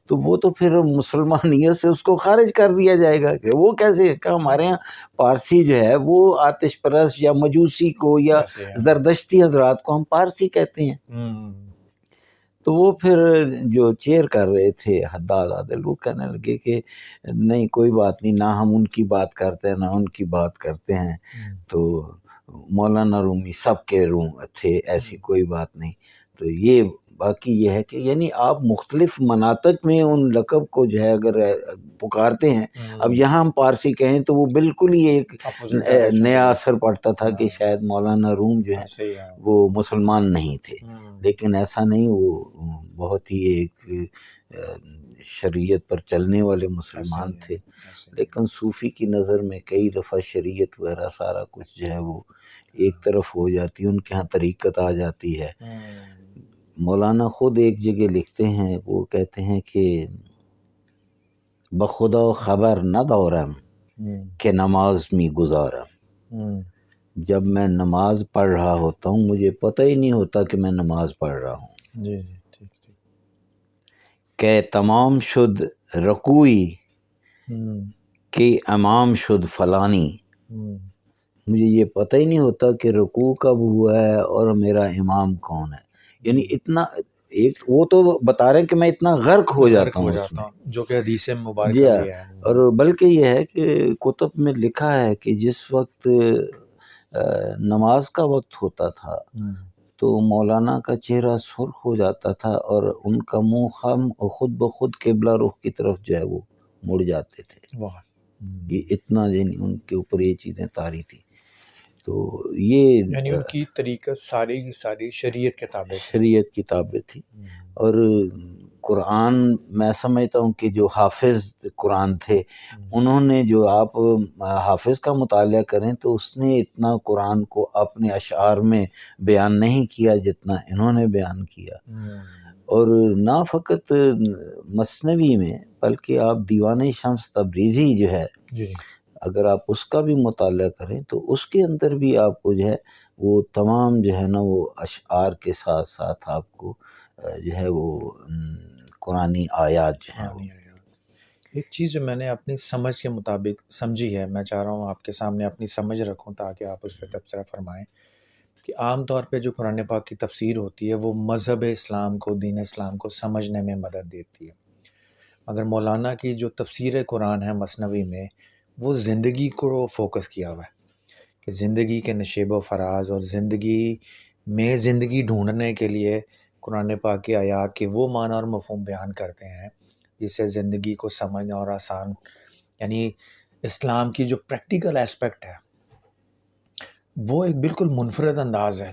تو وہ تو پھر مسلمانیت سے اس کو خارج کر دیا جائے گا کہ وہ کیسے. کہ ہمارے یہاں پارسی جو ہے وہ آتش پرست یا مجوسی کو یا زردشتی حضرات کو ہم پارسی کہتے ہیں. تو وہ پھر جو چیئر کر رہے تھے حداد عادل، وہ کہنے لگے کہ نہیں کوئی بات نہیں، نہ ہم ان کی بات کرتے ہیں نہ ان کی بات کرتے ہیں. تو مولانا رومی سب کے روم تھے، ایسی کوئی بات نہیں. تو یہ باقی یہ ہے کہ یعنی آپ مختلف مناطق میں ان لقب کو جو ہے اگر پکارتے ہیں، اب یہاں ہم پارسی کہیں تو وہ بالکل ہی ایک نیا اثر پڑتا تھا کہ شاید مولانا روم جو ہے وہ مسلمان نہیں تھے. لیکن ایسا نہیں، وہ بہت ہی ایک شریعت پر چلنے والے مسلمان تھے. لیکن صوفی کی نظر میں کئی دفعہ شریعت وغیرہ سارا کچھ جو ہے وہ ایک طرف ہو جاتی ہے، ان کے ہاں طریقت آ جاتی ہے. مولانا خود ایک جگہ لکھتے ہیں، وہ کہتے ہیں کہ بخدا خبر نہ دورم کہ نماز می گزارم. جب میں نماز پڑھ رہا ہوتا ہوں مجھے پتہ ہی نہیں ہوتا کہ میں نماز پڑھ رہا ہوں. کہ تمام شد رکوئی کہ امام شد فلانی. مجھے یہ پتہ ہی نہیں ہوتا کہ رکوع کب ہوا ہے اور میرا امام کون ہے. یعنی اتنا ایک وہ تو بتا رہے ہیں کہ میں اتنا غرق ہو جاتا ہوں اس میں، جو کہ حدیث مبارکہ ہے. اور بلکہ یہ ہے کہ کتب میں لکھا ہے کہ جس وقت نماز کا وقت ہوتا تھا تو مولانا کا چہرہ سرخ ہو جاتا تھا اور ان کا منہ خم خود بخود قبلہ رخ کی طرف جو ہے وہ مڑ جاتے تھے. یہ اتنا ان کے اوپر یہ چیزیں طاری تھی. تو یہ یعنی ان کی طریقہ ساری کی ساری شریعت کتابیں تھی. اور قرآن میں سمجھتا ہوں کہ جو حافظ قرآن تھے انہوں نے، جو آپ حافظ کا مطالعہ کریں تو اس نے اتنا قرآن کو اپنے اشعار میں بیان نہیں کیا جتنا انہوں نے بیان کیا. اور نہ فقط مثنوی میں بلکہ آپ دیوان شمس تبریزی جو ہے اگر آپ اس کا بھی مطالعہ کریں تو اس کے اندر بھی آپ کو جو ہے وہ تمام جو ہے نا وہ اشعار کے ساتھ ساتھ آپ کو جو ہے وہ قرآنی آیات جو ہیں وہ۔ ایک چیز جو میں نے اپنی سمجھ کے مطابق سمجھی ہے، میں چاہ رہا ہوں آپ کے سامنے اپنی سمجھ رکھوں تاکہ آپ اس پہ تبصرہ فرمائیں، کہ عام طور پہ جو قرآن پاک کی تفسیر ہوتی ہے وہ مذہب اسلام کو، دین اسلام کو سمجھنے میں مدد دیتی ہے، مگر مولانا کی جو تفسیر قرآن ہے مثنوی میں، وہ زندگی کو فوکس کیا ہوا ہے کہ زندگی کے نشیب و فراز اور زندگی میں زندگی ڈھونڈنے کے لیے قرآن پاک کی آیات کے وہ معنی اور مفہوم بیان کرتے ہیں جس سے زندگی کو سمجھنا اور آسان، یعنی اسلام کی جو پریکٹیکل ایسپیکٹ ہے وہ ایک بالکل منفرد انداز ہے،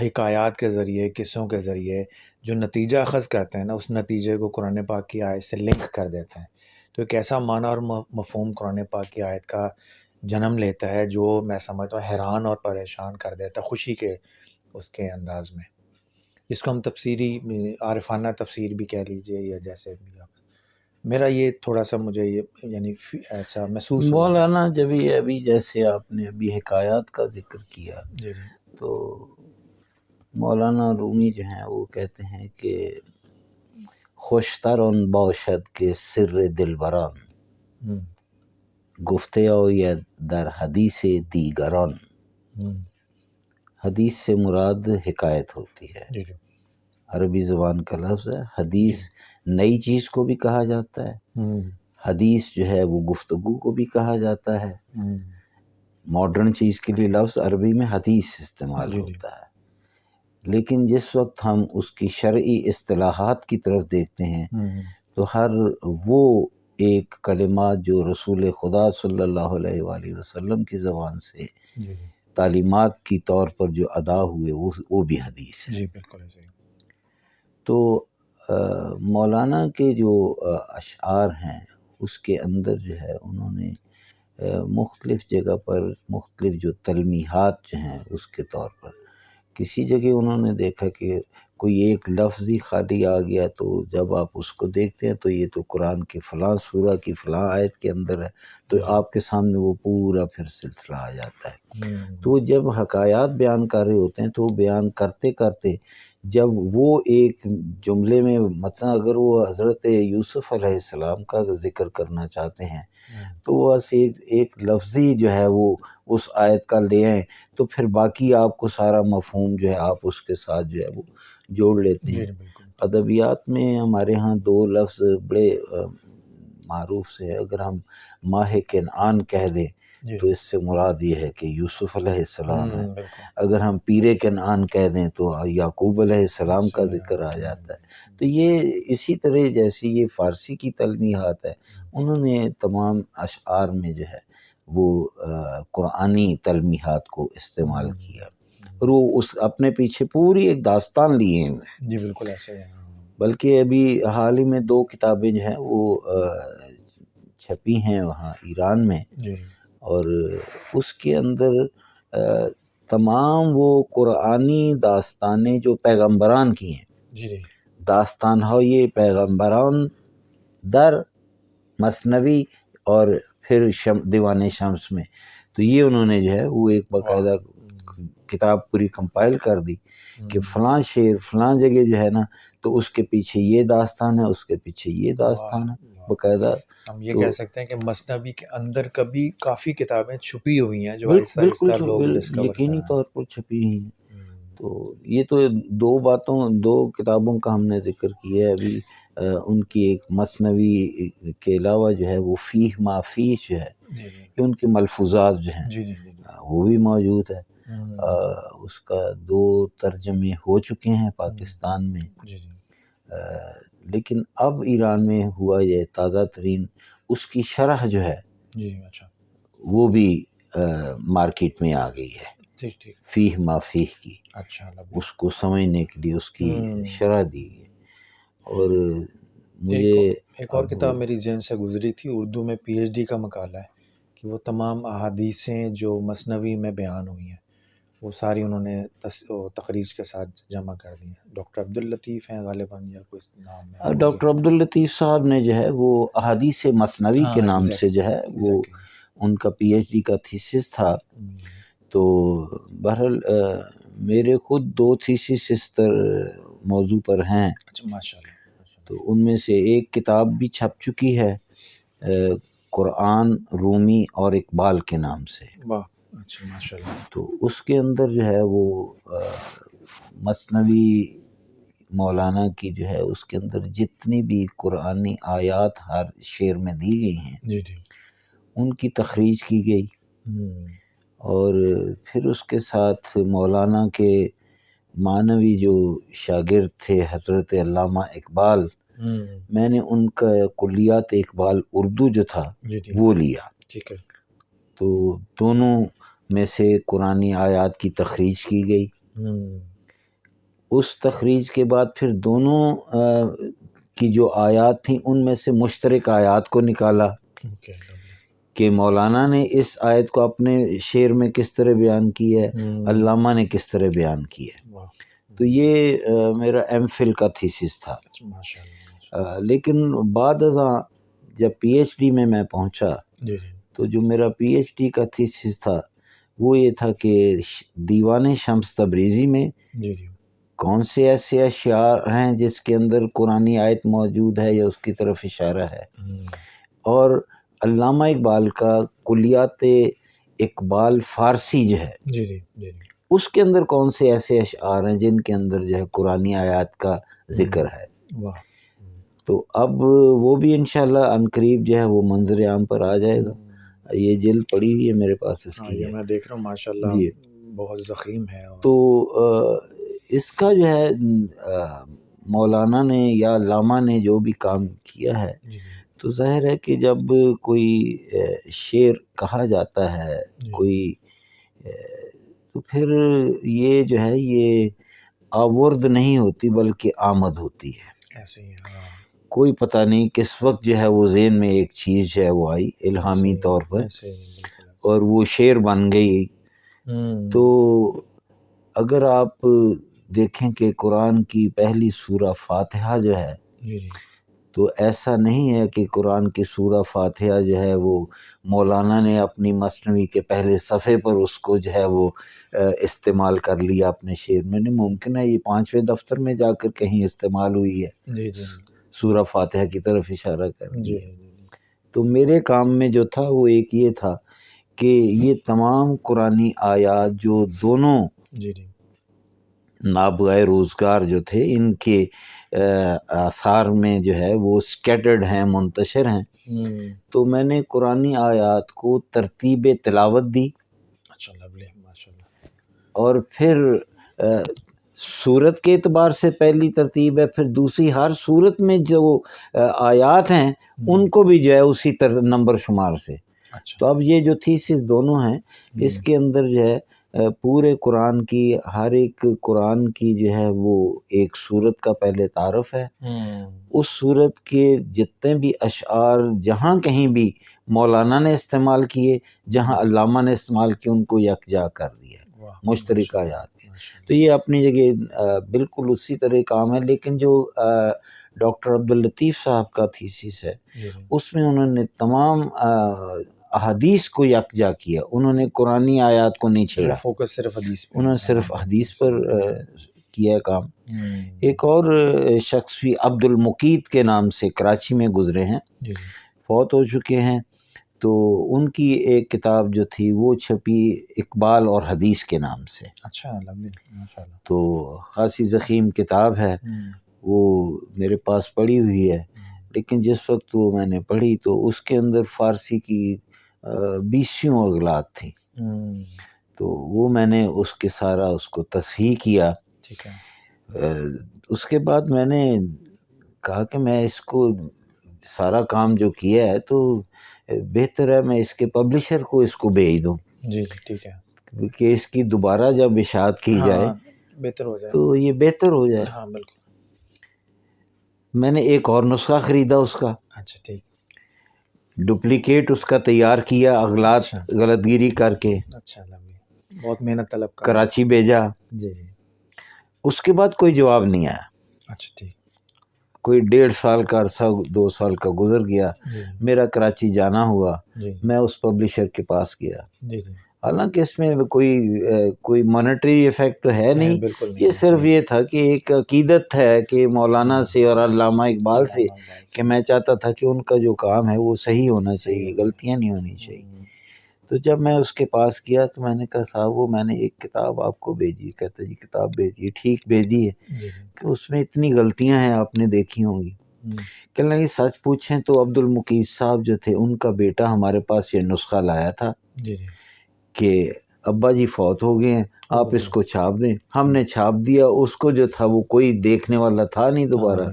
حکایات کے ذریعے، قصوں کے ذریعے جو نتیجہ اخذ کرتے ہیں نا، اس نتیجے کو قرآن پاک کی آیت سے لنک کر دیتے ہیں، تو ایک ایسا معنی اور مفہوم قرآن پاک کی آیت کا جنم لیتا ہے جو میں سمجھتا ہوں حیران اور پریشان کر دیتا ہے خوشی کے اس کے انداز میں، جس کو ہم تفسیری عارفانہ تفسیر بھی کہہ لیجئے یا جیسے بھی آپ، میرا یہ تھوڑا سا مجھے یہ یعنی ایسا محسوس ہوا۔ مولانا جب یہ ابھی جیسے آپ نے ابھی حکایات کا ذکر کیا جی تو مولانا رومی جو ہیں وہ کہتے ہیں کہ خوشتر ان باشد کے سر دلبران گفتے آید در حدیث دیگران۔ حدیث سے مراد حکایت ہوتی ہے، جی عربی زبان کا لفظ ہے۔ حدیث نئی چیز کو بھی کہا جاتا ہے، حدیث جو ہے وہ گفتگو کو بھی کہا جاتا ہے، ماڈرن چیز کے لیے لفظ عربی میں حدیث استعمال ہوتا ہے، لیکن جس وقت ہم اس کی شرعی اصطلاحات کی طرف دیکھتے ہیں تو ہر وہ ایک کلمات جو رسول خدا صلی اللہ علیہ وآلہ وسلم کی زبان سے تعلیمات کی طور پر جو ادا ہوئے وہ بھی حدیث ہے۔ جی بالکل صحیح۔ تو مولانا کے جو اشعار ہیں اس کے اندر جو ہے انہوں نے مختلف جگہ پر مختلف جو تلمیحات جو ہیں اس کے طور پر، کسی جگہ انہوں نے دیکھا کہ کوئی ایک لفظ ہی خالی آ گیا تو جب آپ اس کو دیکھتے ہیں تو یہ تو قرآن کے فلاں سورہ کی فلاں آیت کے اندر ہے، تو آپ کے سامنے وہ پورا پھر سلسلہ آ جاتا ہے۔ تو جب حکایات بیان کر رہے ہوتے ہیں تو بیان کرتے کرتے جب وہ ایک جملے میں مثلا اگر وہ حضرت یوسف علیہ السلام کا ذکر کرنا چاہتے ہیں تو وہ ایک لفظی جو ہے وہ اس آیت کا لے آئیں تو پھر باقی آپ کو سارا مفہوم جو ہے آپ اس کے ساتھ جو ہے وہ جوڑ لیتے ہیں۔ ادبیات میں ہمارے ہاں دو لفظ بڑے معروف سے ہیں، اگر ہم ماہ کنعان کہہ دیں تو اس سے مراد یہ ہے کہ یوسف علیہ السلام ہے، اگر ہم پیر کنعان کہہ دیں تو یعقوب علیہ السلام کا ذکر آ جاتا ہے۔ تو یہ اسی طرح جیسی یہ فارسی کی تلمیحات ہے، انہوں نے تمام اشعار میں جو ہے وہ قرآنی تلمیحات کو استعمال کیا اور وہ اس اپنے پیچھے پوری ایک داستان لیے ہوئے ہیں۔ جی بالکل ایسے ہے۔ بلکہ ابھی حال ہی میں 2 کتابیں جو ہیں وہ چھپی ہیں وہاں ایران میں، اور اس کے اندر تمام وہ قرآنی داستانیں جو پیغمبران کی ہیں، داستان ہو یہ پیغمبران در مثنوی اور پھر دیوان شمس میں، تو یہ انہوں نے جو ہے وہ ایک باقاعدہ کتاب پوری کمپائل کر دی کہ فلاں شعر فلاں جگہ جو ہے نا تو اس کے پیچھے یہ داستان ہے، اس کے پیچھے یہ داستان ہے باقاعدہ۔ ہم یہ کہہ سکتے ہیں کہ مثنوی کے اندر کبھی کافی کتابیں چھپی ہوئی ہیں جو آہستہ آہستہ لوگ ڈسکور یقینی طور پر چھپی ہیں۔ تو یہ تو 2 کتابوں کا ہم نے ذکر کیا ہے ابھی، ان کی ایک مثنوی کے علاوہ جو ہے وہ فیہ ما فیہ جو ہے کہ ان کے ملفوظات جو ہیں وہ بھی موجود ہے، اس کا 2 ترجمے ہو چکے ہیں پاکستان میں، لیکن اب ایران میں ہوا یہ تازہ ترین اس کی شرح جو ہے وہ بھی مارکیٹ میں آ گئی ہے، فیہ ما فیہ کی، اس کو سمجھنے کے لیے اس کی شرح دی ہے۔ اور مجھے ایک اور کتاب میری ذہن سے گزری تھی، اردو میں پی ایچ ڈی کا مقالہ ہے کہ وہ تمام احادیثیں جو مثنوی میں بیان ہوئی ہیں وہ ساری انہوں نے تخریج کے ساتھ جمع کر دی ہیں۔ ڈاکٹر عبداللطیف ہیں غالباً یا کوئی نام ہے، ڈاکٹر عبداللطیف صاحب نے جو ہے وہ احادیث مثنوی کے نام سے جو ہے وہ ان کا پی ایچ ڈی کا تھیسس تھا، تو بہرحال میرے خود 2 تھیسس اس موضوع پر ہیں. اچھا ماشاء اللہ. تو ان میں سے ایک کتاب بھی چھپ چکی ہے قرآن رومی اور اقبال کے نام سے. واہ اچھا ماشاء اللہ. تو اس کے اندر جو ہے وہ مثنوی مولانا کی جو ہے اس کے اندر جتنی بھی قرآنی آیات ہر شعر میں دی گئی ہیں جی جی ان کی تخریج کی گئی. اور پھر اس کے ساتھ مولانا کے معنوی جو شاگرد تھے حضرت علامہ اقبال، میں نے ان کا کلیات اقبال اردو جو تھا جی جی وہ لیا. ٹھیک ہے. تو دونوں میں سے قرآنی آیات کی تخریج کی گئی. اس تخریج کے بعد پھر دونوں کی جو آیات تھیں ان میں سے مشترک آیات کو نکالا کہ مولانا نے اس آیت کو اپنے شعر میں کس طرح بیان کی ہے، علامہ نے کس طرح بیان کی ہے. تو یہ میرا ایم فل کا تھیسس تھا. لیکن بعد ازاں جب پی ایچ ڈی میں پہنچا تو جو میرا پی ایچ ڈی کا تھیسس تھا وہ یہ تھا کہ دیوان شمس تبریزی میں کون سے ایسے اشعار ہیں جس کے اندر قرآنی آیت موجود ہے یا اس کی طرف اشارہ ہے، اور علامہ اقبال کا کلیات اقبال فارسی جو ہے اس کے اندر کون سے ایسے اشعار ہیں جن کے اندر جو ہے قرآنی آیات کا ذکر ہے. تو اب وہ بھی انشاءاللہ عنقریب جو ہے وہ منظر عام پر آ جائے گا. یہ جلد پڑی ہوئی ہے میرے پاس اس کی. میں دیکھ رہا ہوں ماشاءاللہ جی بہت ضخیم ہے. تو اس کا جو ہے مولانا نے یا علامہ نے جو بھی کام کیا ہے تو ظاہر ہے کہ جب کوئی شعر کہا جاتا ہے کوئی تو پھر یہ جو ہے یہ آورد نہیں ہوتی بلکہ آمد ہوتی ہے. کوئی پتہ نہیں کس وقت جو ہے وہ ذہن میں ایک چیز جو ہے وہ آئی الہامی طور پر اور وہ شعر بن گئی. تو اگر آپ دیکھیں کہ قرآن کی پہلی سورہ فاتحہ جو ہے تو ایسا نہیں ہے کہ قرآن کی سورہ فاتحہ جو ہے وہ مولانا نے اپنی مثنوی کے پہلے صفحے پر اس کو جو ہے وہ استعمال کر لیا اپنے شعر میں. نہیں ممکن ہے یہ 5ویں دفتر میں جا کر کہیں استعمال ہوئی ہے سورہ فاتحہ کی طرف اشارہ کر دیا. تو میرے کام میں جو تھا وہ ایک یہ تھا کہ یہ تمام قرآنی آیات جو دونوں نابغہ روزگار جو تھے ان کے آثار میں جو ہے وہ سکیٹرڈ ہیں، منتشر ہیں. تو میں نے قرآنی آیات کو ترتیب تلاوت دی. اچھا ماشاءاللہ. اور پھر صورت کے اعتبار سے پہلی ترتیب ہے، پھر دوسری ہر صورت میں جو آیات ہیں ان کو بھی جو ہے اسی نمبر شمار سے. تو اب یہ جو تھیسس دونوں ہیں اس کے اندر جو ہے پورے قرآن کی ہر ایک قرآن کی جو ہے وہ ایک صورت کا پہلے تعارف ہے. اس صورت کے جتنے بھی اشعار جہاں کہیں بھی مولانا نے استعمال کیے، جہاں علامہ نے استعمال کیے، ان کو یکجا کر دیا مشترکہ آیات. تو یہ اپنی جگہ بالکل اسی طرح کام ہے. لیکن جو ڈاکٹر عبداللطیف صاحب کا تھیسس ہے اس میں انہوں نے تمام احادیث کو یکجا کیا. انہوں نے قرآنی آیات کو نہیں چھیڑا، فوکس صرف حدیث پر، انہوں نے صرف حدیث پر کیا کام. ایک اور شخص بھی عبد المقیت کے نام سے کراچی میں گزرے ہیں، فوت ہو چکے ہیں. تو ان کی ایک کتاب جو تھی وہ چھپی اقبال اور حدیث کے نام سے. اچھا ماشاءاللہ. تو خاصی ضخیم کتاب ہے، وہ میرے پاس پڑی ہوئی ہے. لیکن جس وقت وہ میں نے پڑھی تو اس کے اندر فارسی کی 20 اغلاط تھیں. تو وہ میں نے اس کے سارا اس کو تصحیح کیا. اس کے بعد میں نے کہا کہ میں اس کو سارا کام جو کیا ہے تو بہتر ہے میں اس کے پبلشر کو اس کو بھیج دوں. ٹھیک ہے. کہ اس کی دوبارہ جب اشاعت کی جائے بہتر ہو جائے تو یہ بہتر ہو جائے. بالکل. میں نے ایک اور نسخہ خریدا اس کا. اچھا ٹھیک. ڈپلیکیٹ اس کا تیار کیا اغلاط غلط گیری کر کے. اچھا بہت محنت طلب کا. کراچی بھیجا. اس کے بعد کوئی جواب نہیں آیا. اچھا ٹھیک. کوئی 1.5 سال کا عرصہ 2 سال کا گزر گیا. میرا کراچی جانا ہوا. میں اس پبلشر کے پاس گیا. حالانکہ اس میں کوئی مانیٹری ایفیکٹ تو ہے نہیں، بالکل یہ صرف یہ تھا کہ ایک عقیدت ہے کہ مولانا سے اور علامہ اقبال سے کہ میں چاہتا تھا کہ ان کا جو کام ہے وہ صحیح ہونا چاہیے، غلطیاں نہیں ہونی چاہیے۔ تو جب میں اس کے پاس گیا تو میں نے کہا صاحب وہ میں نے ایک کتاب آپ کو بھیجی، کہتا جی کتاب بھیجی، ٹھیک بھیجی ہے کہ اس میں اتنی غلطیاں ہیں آپ نے دیکھی ہوں گی۔ کہنے لگے سچ پوچھیں تو عبد المقیت صاحب جو تھے ان کا بیٹا ہمارے پاس یہ نسخہ لایا تھا کہ ابا جی فوت ہو گئے ہیں، آپ اس کو چھاپ دیں۔ ہم نے چھاپ دیا، اس کو جو تھا وہ کوئی دیکھنے والا تھا نہیں دوبارہ،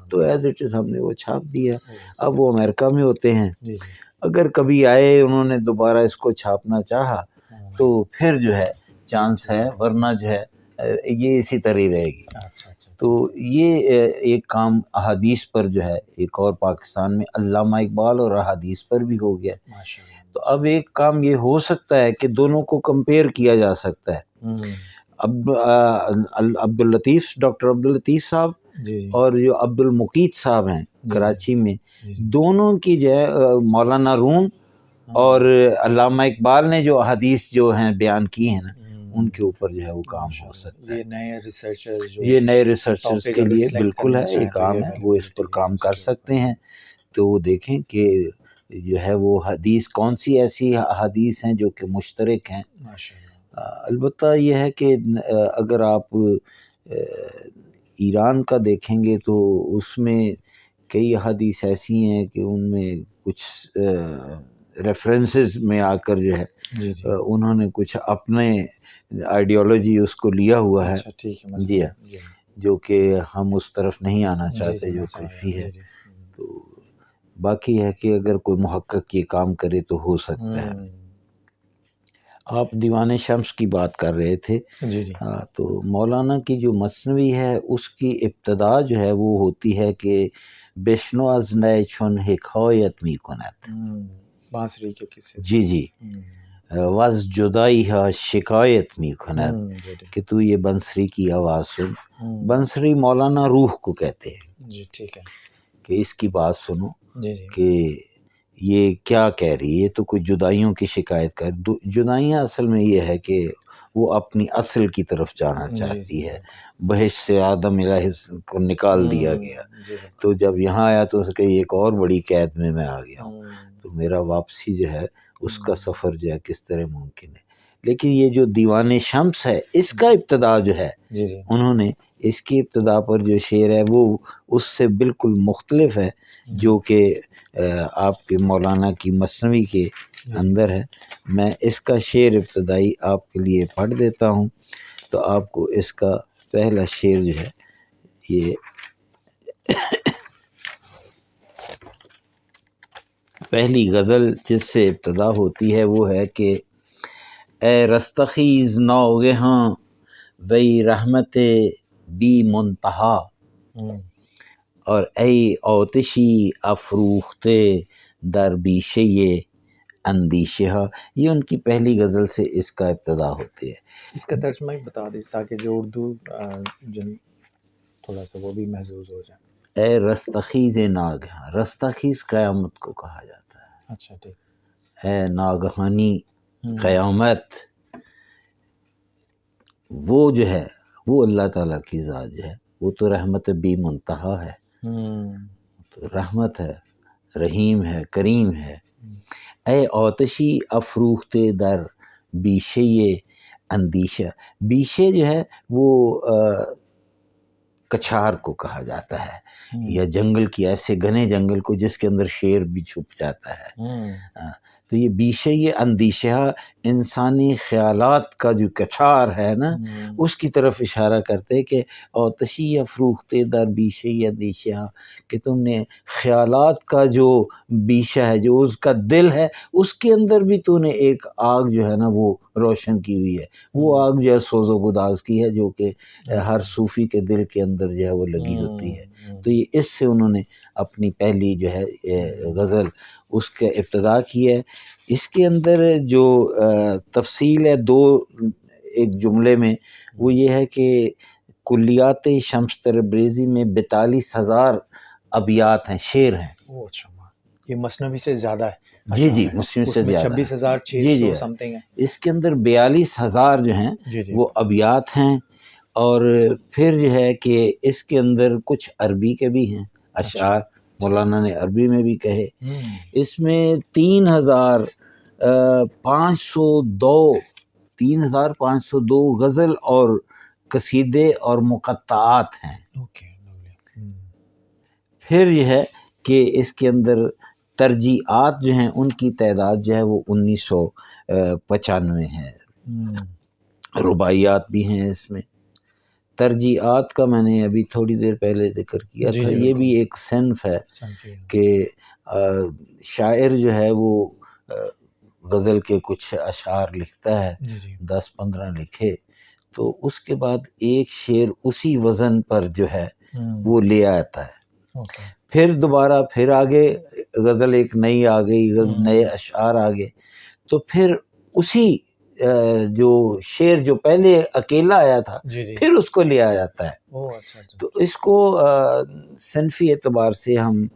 تو ایز اٹ از ہم نے وہ چھاپ دیا۔ اب وہ امریکہ میں ہوتے ہیں، اگر کبھی آئے انہوں نے دوبارہ اس کو چھاپنا چاہا تو پھر جو ہے چانس ہے، ورنہ جو ہے یہ اسی طرح رہے گی۔ تو یہ ایک کام احادیث پر جو ہے ایک اور پاکستان میں علامہ اقبال اور احادیث پر بھی ہو گیا۔ تو اب ایک کام یہ ہو سکتا ہے کہ دونوں کو کمپیئر کیا جا سکتا ہے۔ ڈاکٹر عبداللطیف صاحب اور جو عبد المقیت صاحب ہیں کراچی میں، دونوں کی جو ہے مولانا روم اور علامہ اقبال نے جو احادیث جو ہیں بیان کی ہیں نا، ان کے اوپر جو ہے وہ کام ہو سکتا ہے۔ یہ نئے ریسرچرز کے لیے بالکل ہے، ایک کام ہے، وہ اس پر کام کر سکتے ہیں۔ تو وہ دیکھیں کہ جو ہے وہ حدیث کون سی ایسی حدیث ہیں جو کہ مشترک ہیں۔ البتہ یہ ہے کہ اگر آپ ایران کا دیکھیں گے تو اس میں کئی حدیث ایسی ہیں کہ ان میں کچھ ریفرنسز میں آ کر جو ہے انہوں نے کچھ اپنے آئیڈیالوجی اس کو لیا ہوا ہے، جی ہاں، جو کہ ہم اس طرف نہیں آنا چاہتے جو کچھ بھی ہے۔ تو باقی ہے کہ اگر کوئی محقق یہ کام کرے تو ہو سکتا ہے۔ آپ دیوان شمس کی بات کر رہے تھے، ہاں، تو مولانا کی جو مثنوی ہے اس کی ابتدا جو ہے وہ ہوتی ہے کہ بشنو از نئے چون حکایت می کند، بانسری کے قصے، جی وز جدائی ہے شکایت می کند، کہ تو یہ بنسری کی آواز سن۔ بنسری مولانا روح کو کہتے ہیں، جی ٹھیک ہے، کہ اس کی بات سنو کہ یہ کیا کہہ رہی ہے، تو کوئی جدائیوں کی شکایت کر۔ جدائیاں اصل میں یہ ہے کہ وہ اپنی اصل کی طرف جانا چاہتی ہے۔ بہشت سے آدم الہ کو نکال دیا گیا، تو جب یہاں آیا تو اس کہ ایک اور بڑی قید میں آ گیا ہوں، تو میرا واپسی جو ہے اس کا سفر جو ہے کس طرح ممکن ہے۔ لیکن یہ جو دیوان شمس ہے اس کا ابتدا جو ہے انہوں نے، اس کی ابتدا پر جو شعر ہے وہ اس سے بالکل مختلف ہے جو کہ آپ کے مولانا کی مثنوی کے اندر ہے۔ میں اس کا شعر ابتدائی آپ کے لیے پڑھ دیتا ہوں، تو آپ کو اس کا پہلا شعر جو ہے یہ پہلی غزل جس سے ابتدا ہوتی ہے وہ ہے کہ اے رستخیز ناگہاں وی رحمت بی منتہا، اور اے آتشی افروختے در بیشے اندیشہ۔ یہ ان کی پہلی غزل سے اس کا ابتدا ہوتی ہے۔ اس کا ترجمہ ہی بتا دیں تاکہ جو اردو جن تھوڑا سا وہ بھی محظوظ ہو جائے۔ اے رستخیز ناگہاں، رستخیز قیامت کو کہا جاتا ہے۔ اچھا ٹھیک۔ اے ناگہانی قیامت، وہ جو ہے وہ اللہ تعالیٰ کی ذات جو ہے وہ تو رحمت بی منتہا ہے، تو رحمت ہے، رحیم ہے، کریم ہے۔ اے آتشی افروختے در بیشے اندیشہ، بیشے جو ہے وہ کچھار کو کہا جاتا ہے، یا جنگل کی ایسے گھنے جنگل کو جس کے اندر شیر بھی چھپ جاتا ہے۔ تو یہ بیشے اندیشہ انسانی خیالات کا جو کچھار ہے نا اس کی طرف اشارہ کرتے کہ آتشی افروختے در بیشے اندیشہ، کہ تم نے خیالات کا جو بیشہ ہے، جو اس کا دل ہے، اس کے اندر بھی تو نے ایک آگ جو ہے نا وہ روشن کی ہوئی ہے۔ وہ آگ جو ہے سوز و گداز کی ہے، جو کہ ہر صوفی کے دل کے اندر جو ہے وہ لگی ہوتی ہے۔ تو یہ اس سے انہوں نے اپنی پہلی جو ہے غزل اس کے ابتدا کی ہے۔ اس کے اندر جو تفصیل ہے دو ایک جملے میں، وہ یہ ہے کہ کلیات شمس تبریزی میں 42,000 ابیات ہیں، شعر ہیں، یہ مثنوی سے زیادہ ہے؟ جی جی مسلم سے زیادہ 26,600 سم تھنگ ہے. اس کے اندر 42,000 جو ہیں وہ ابیات ہیں، اور پھر جو ہے کہ اس کے اندر کچھ عربی کے بھی ہیں اشعار، مولانا نے عربی میں بھی کہے. اس میں 3,502 غزل اور قصیدے اور مقطعات ہیں. پھر یہ ہے کہ اس کے اندر ترجیعات جو ہیں ان کی تعداد جو ہے وہ 1995 ہے. رباعیات بھی ہیں اس میں. ترجیعات کا میں نے ابھی تھوڑی دیر پہلے ذکر کیا تھا. یہ بھی ایک صنف ہے کہ شاعر جو ہے وہ غزل کے کچھ اشعار لکھتا ہے، 10-15 لکھے، تو اس کے بعد ایک شعر اسی وزن پر جو ہے وہ لے آتا ہے. پھر دوبارہ پھر آگے غزل ایک نئی آ گئی، نئے اشعار آ گئے، تو پھر اسی جو شعر جو پہلے اکیلا آیا تھا پھر اس کو لے آیا جاتا ہے. تو اس کو صنفی اعتبار سے ہم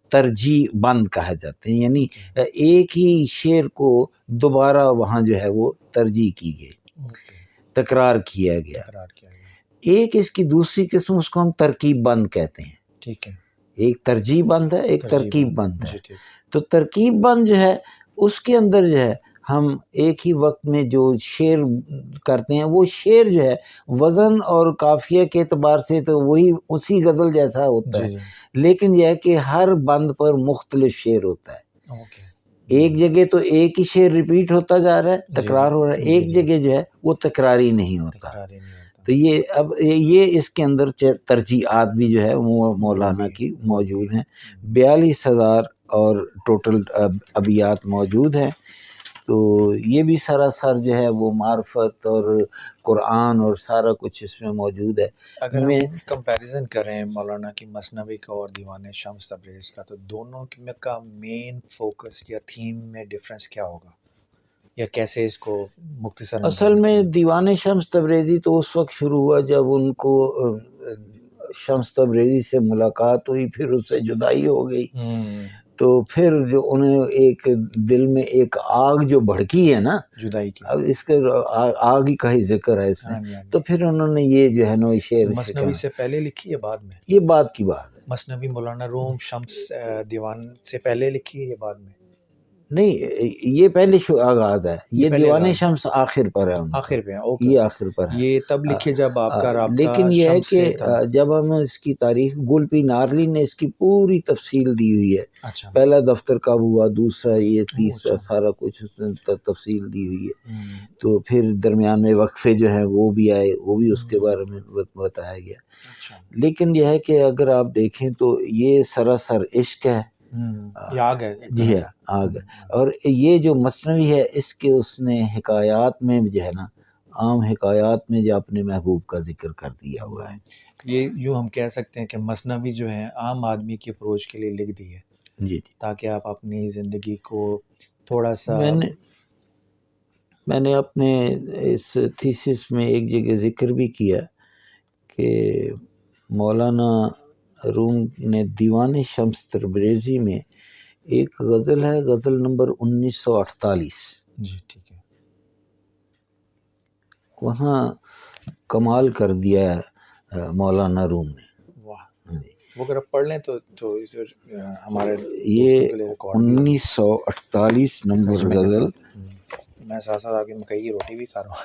ترجیح بند کہا جاتے ہیں، یعنی ایک ہی شعر کو دوبارہ وہاں جو ہے وہ ترجیح کی گئی، تکرار کیا گیا. ایک اس کی دوسری قسم اس کو ہم ترکیب بند کہتے ہیں. ٹھیک ہے، ایک ترجیح بند ہے، ایک ترکیب بند ہے. تو ترکیب بند جو ہے اس کے اندر جو ہے ہم ایک ہی وقت میں جو شعر کرتے ہیں وہ شعر جو ہے وزن اور قافیہ کے اعتبار سے تو وہی اسی غزل جیسا ہوتا ہے، لیکن یہ ہے کہ ہر بند پر مختلف شعر ہوتا ہے. ایک جگہ تو ایک ہی شعر ریپیٹ ہوتا جا رہا ہے، تکرار ہو رہا ہے، ایک جگہ جو ہے وہ تکراری نہیں ہوتا. تو یہ اب یہ اس کے اندر ترجیحات بھی جو ہے وہ مولانا کی موجود ہیں. 42,000 اور ٹوٹل ابیات موجود ہیں. تو یہ بھی سراسر جو ہے وہ معرفت اور قرآن اور سارا کچھ اس میں موجود ہے. اگر ہم کمپیریزن کریں مولانا کی مثنوی کا اور دیوان شمس تبریز کا، تو دونوں کا مین فوکس یا تھیم میں ڈفرنس کیا ہوگا، یا کیسے اس کو مختصر؟ اصل میں دیوان شمس تبریزی تو اس وقت شروع ہوا جب ان کو شمس تبریزی سے ملاقات ہوئی، پھر اس سے جدائی ہو گئی. تو پھر جو انہیں ایک دل میں ایک آگ جو بھڑکی ہے نا جدائی کی، اب اس کے آگ ہی کا ہی ذکر ہے اس میں. تو پھر انہوں نے یہ جو ہے نا شعر مثنوی سے پہلے لکھی ہے بعد میں؟ یہ بعد کی بات ہے. مثنوی مولانا روم شمس دیوان سے پہلے لکھی ہے یا بعد میں؟ نہیں، یہ پہلے آغاز ہے. یہ دیوان شمس آخر پر ہے، آخر پہ یہ آخر پر ہے. یہ تب لکھے جب آپ کا رابطہ لیکن یہ ہے شمس سے تھا. کہ جب ہم اس کی تاریخ گلپی نارلی نے اس کی پوری تفصیل دی ہوئی ہے. پہلا دفتر کب ہوا، دوسرا یہ، تیسرا، سارا کچھ اس نے تفصیل دی ہوئی ہے. تو پھر درمیان میں وقفے جو ہیں وہ بھی آئے، وہ بھی اس کے بارے میں بتایا گیا. لیکن یہ ہے کہ اگر آپ دیکھیں تو یہ سراسر عشق ہے. جی ہاں، آگ. اور یہ جو مثنوی ہے اس کے اس نے حکایات میں جو ہے نا، عام حکایات میں جو اپنے محبوب کا ذکر کر دیا ہوا ہے. یہ یوں ہم کہہ سکتے ہیں کہ مثنوی جو ہے عام آدمی کی اپروچ کے لیے لکھ دی ہے، جی، تاکہ آپ اپنی زندگی کو تھوڑا سا. میں نے اپنے اس تھیسس میں ایک جگہ ذکر بھی کیا کہ مولانا روم نے دیوان شمس تبریزی میں ایک غزل ہے، غزل نمبر 1948. جی ٹھیک ہے. وہاں کمال کر دیا ہے مولانا روم نے. واہ، وہ اگر آپ پڑھ لیں تو ہمارے یہ 1948 نمبر غزل. میں ساتھ ساتھ آپ کی مکئی کی روٹی بھی کھا رہا ہوں.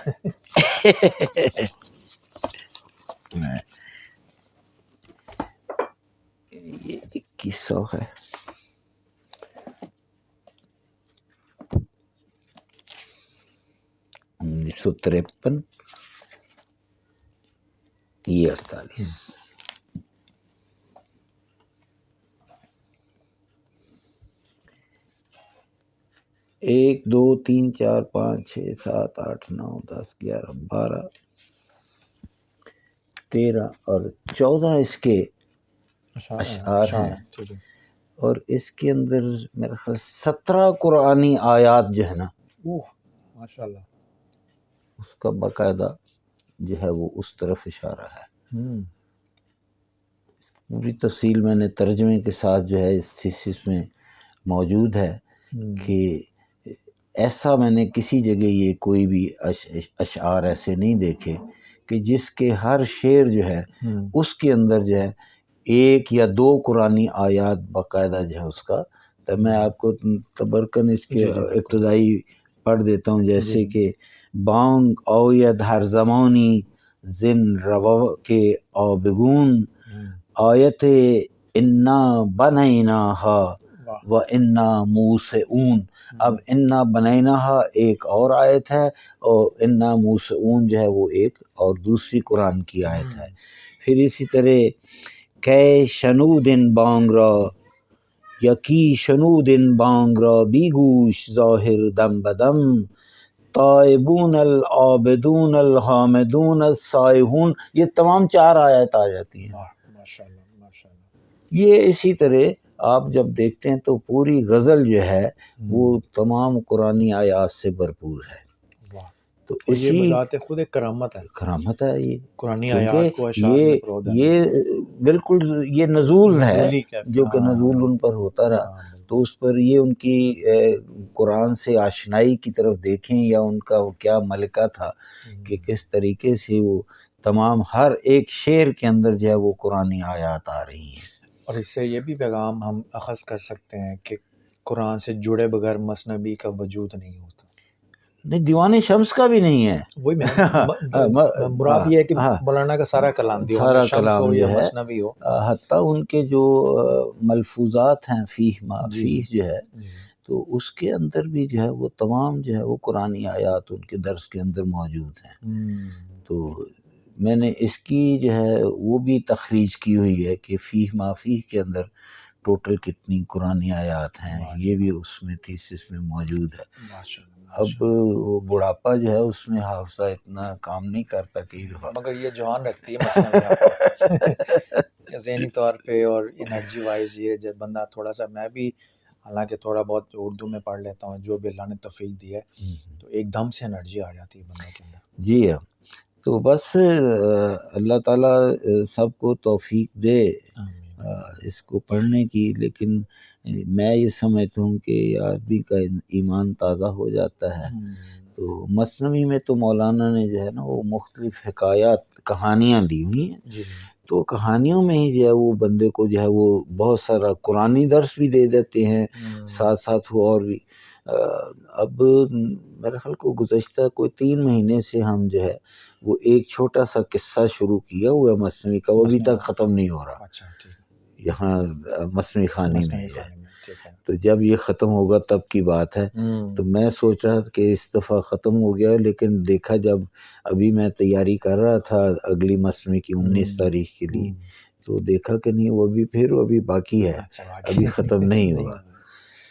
یہ 2100 ہے. یہ 48. 1 2 3 4 5 6 7 8 9 10 11 12 13 اور 14 اس کے اشعار ہیں. اور اس کے اندر میرے خیال 17 قرآنی آیات جو ہے نا، ماشاءاللہ، اس کا باقاعدہ جو ہے وہ اس طرف اشارہ ہے. پوری تفصیل میں نے ترجمے کے ساتھ جو ہے اس تھیسس میں موجود ہے کہ ایسا میں نے کسی جگہ یہ کوئی بھی اشعار ایسے نہیں دیکھے کہ جس کے ہر شعر جو ہے اس کے اندر جو ہے ایک یا دو قرآنی آیات باقاعدہ جو ہے اس کا. تو میں آپ کو تبرکن اس کے ابتدائی پڑھ دیتا ہوں، جیسے کہ بانگ اوید ہر زمانی زن روا کے آبگون آیت انا بنیناہا و انا موسعون. اب انا بنیناہا ایک اور آیت ہے اور انا موسعون جو ہے وہ ایک اور دوسری قرآن کی آیت ہے. پھر اسی طرح کہ شنودن بانگ را یا کی شنودن بانگ را بی گوش ظاہر دم بدم تائبون العابدون الحامدون السائحون. یہ تمام 4 آیت آ جاتی ہیں. یہ اسی طرح آپ جب دیکھتے ہیں تو پوری غزل جو ہے وہ تمام قرآنی آیات سے بھرپور ہے. تو اسی خود ایک کرامت ہے یہ قرآنی آیات کو یہ بالکل یہ نزول ہے جو کہ نزول ان پر ہوتا رہا. تو اس پر یہ ان کی قرآن سے آشنائی کی طرف دیکھیں یا ان کا کیا ملکہ تھا کہ کس طریقے سے وہ تمام ہر ایک شعر کے اندر جو ہے وہ قرآنی آیات آ رہی ہیں. اور اس سے یہ بھی پیغام ہم اخذ کر سکتے ہیں کہ قرآن سے جڑے بغیر مثنوی کا وجود نہیں ہوتا. نہیں، دیوان شمس کا بھی نہیں ہے. وہی مراد یہ ہے کہ مولانا کا سارا کلام سارا کلام جو ہے مثنوی ہو. حتیٰ ان کے جو ملفوظات ہیں فیہ ما فیہ جو ہے تو اس کے اندر بھی جو ہے وہ تمام جو ہے وہ قرآنی آیات ان کے درس کے اندر موجود ہیں. تو میں نے اس کی جو ہے وہ بھی تخریج کی ہوئی ہے کہ فیہ ما فیہ کے اندر ٹوٹل کتنی قرآنی آیات ہیں، یہ بھی اس میں تھیسس میں موجود ہے. اب وہ بڑھاپا جو ہے اس میں حافظہ اتنا کام نہیں کرتا کئی دفعہ، مگر یہ جوان رکھتی ہے مثلا ذہنی طور پہ اور انرجی وائز. یہ جب بندہ تھوڑا سا، میں بھی حالانکہ تھوڑا بہت اردو میں پڑھ لیتا ہوں جو بھی اللہ نے توفیق دی ہے، تو ایک دم سے انرجی آ جاتی ہے بندے کے اندر. جی ہاں. تو بس اللہ تعالیٰ سب کو توفیق دے اس کو پڑھنے کی. لیکن میں یہ سمجھتا ہوں کہ آدمی کا ایمان تازہ ہو جاتا ہے. تو مثنوی میں تو مولانا نے جو ہے نا وہ مختلف حکایات کہانیاں دی ہوئی ہیں. تو کہانیوں میں ہی جو ہے وہ بندے کو جو ہے وہ بہت سارا قرآنی درس بھی دے دیتے ہیں، ساتھ ساتھ وہ اور بھی. اب میرے خیال کو گزشتہ کوئی 3 مہینے سے ہم جو ہے وہ ایک چھوٹا سا قصہ شروع کیا ہوا ہے مثنوی کا، وہ ابھی تک ختم نہیں ہو رہا یہاں مثنوی خوانی میں ہے. تو جب یہ ختم ہوگا تب کی بات ہے. تو میں سوچ رہا تھا کہ اس دفعہ ختم ہو گیا، لیکن دیکھا جب ابھی میں تیاری کر رہا تھا اگلی مثنوی کی 19 تاریخ کے لیے، تو دیکھا کہ نہیں وہ ابھی باقی ہے، ابھی ختم نہیں ہوا.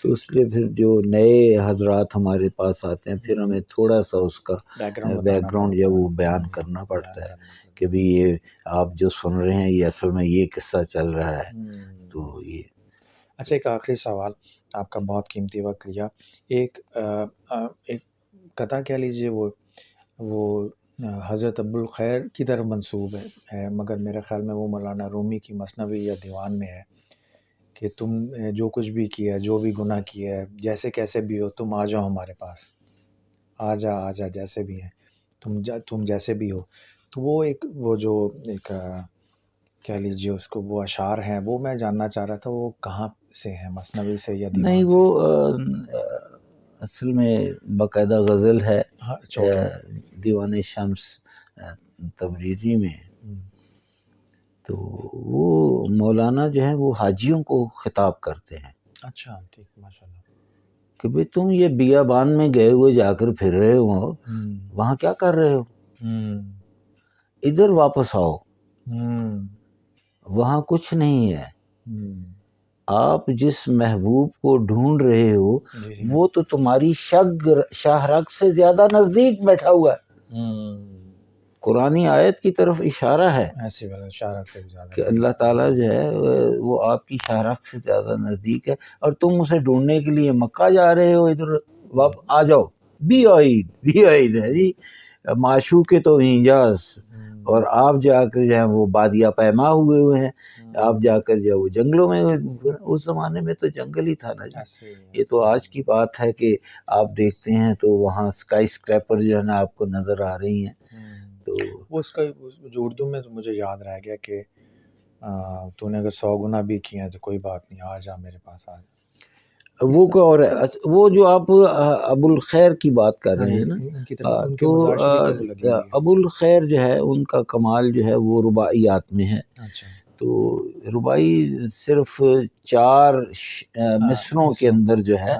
تو اس لیے پھر جو نئے حضرات ہمارے پاس آتے ہیں پھر ہمیں تھوڑا سا اس کا بیک گراؤنڈ یا وہ بیان کرنا پڑتا ہے کہ بھی یہ آپ جو سن رہے ہیں یہ اصل میں یہ قصہ چل رہا ہے. تو یہ اچھا، ایک آخری سوال، آپ کا بہت قیمتی وقت لیا. ایک قطع کہہ لیجیے وہ حضرت ابوالخیر کی طرف منسوب ہے، مگر میرے خیال میں وہ مولانا رومی کی مثنوی یا دیوان میں ہے کہ تم جو کچھ بھی کیا، جو بھی گناہ کیا ہے، جیسے کیسے بھی ہو تم آ جاؤ ہمارے پاس، آ جا جیسے بھی ہیں تم جیسے بھی ہو. تو وہ جو ایک کہہ لیجیے اس کو وہ اشعار ہیں، وہ میں جاننا چاہ رہا تھا وہ کہاں سے ہیں، مثنوی سے یا دیوان سے؟ نہیں، وہ اصل میں باقاعدہ غزل ہے دیوان شمس تبریزی میں. تو وہ مولانا جو ہے وہ حاجیوں کو خطاب کرتے ہیں. اچھا، ٹھیک، ماشاءاللہ. کہ بھئی تم یہ بیابان میں گئے ہوئے جا کر پھر رہے ہو، وہاں کیا کر رہے ہو؟ ادھر واپس آؤ، وہاں کچھ نہیں ہے. آپ جس محبوب کو ڈھونڈ رہے ہو وہ تو تمہاری شاہ رگ سے زیادہ نزدیک بیٹھا ہوا ہے. قرآنی آیت کی طرف اشارہ ہے کہ اللہ تعالیٰ جو ہے وہ آپ کی شاہ رگ سے زیادہ نزدیک ہے، اور تم اسے ڈھونڈنے کے لیے مکہ جا رہے ہو. ادھر آ جاؤ. بھی آئید ہے جی، معشوق تو اینجاز اور آپ جا کر جو ہے وہ بادیا پیما ہوئے ہیں، آپ جا کر جو ہے وہ جنگلوں میں، اس زمانے میں تو جنگل ہی تھا نا جی. یہ تو آج کی بات ہے کہ آپ دیکھتے ہیں تو وہاں اسکائی اسکریپر جو ہے نا آپ کو نظر آ رہی ہیں. تو وہ اس کا جو اردو میں مجھے یاد رہ گیا کہ تو نے اگر 100 گنا بھی کیا ہے تو کوئی بات نہیں، آ جا میرے پاس آ جا. وہ کو اور وہ جو آپ ابو الخیر کی بات کر رہے ہیں نا، تو ابو الخیر جو ہے ان کا کمال جو ہے وہ رباعیات میں ہے. تو رباعی صرف 4 مصروں کے اندر جو ہے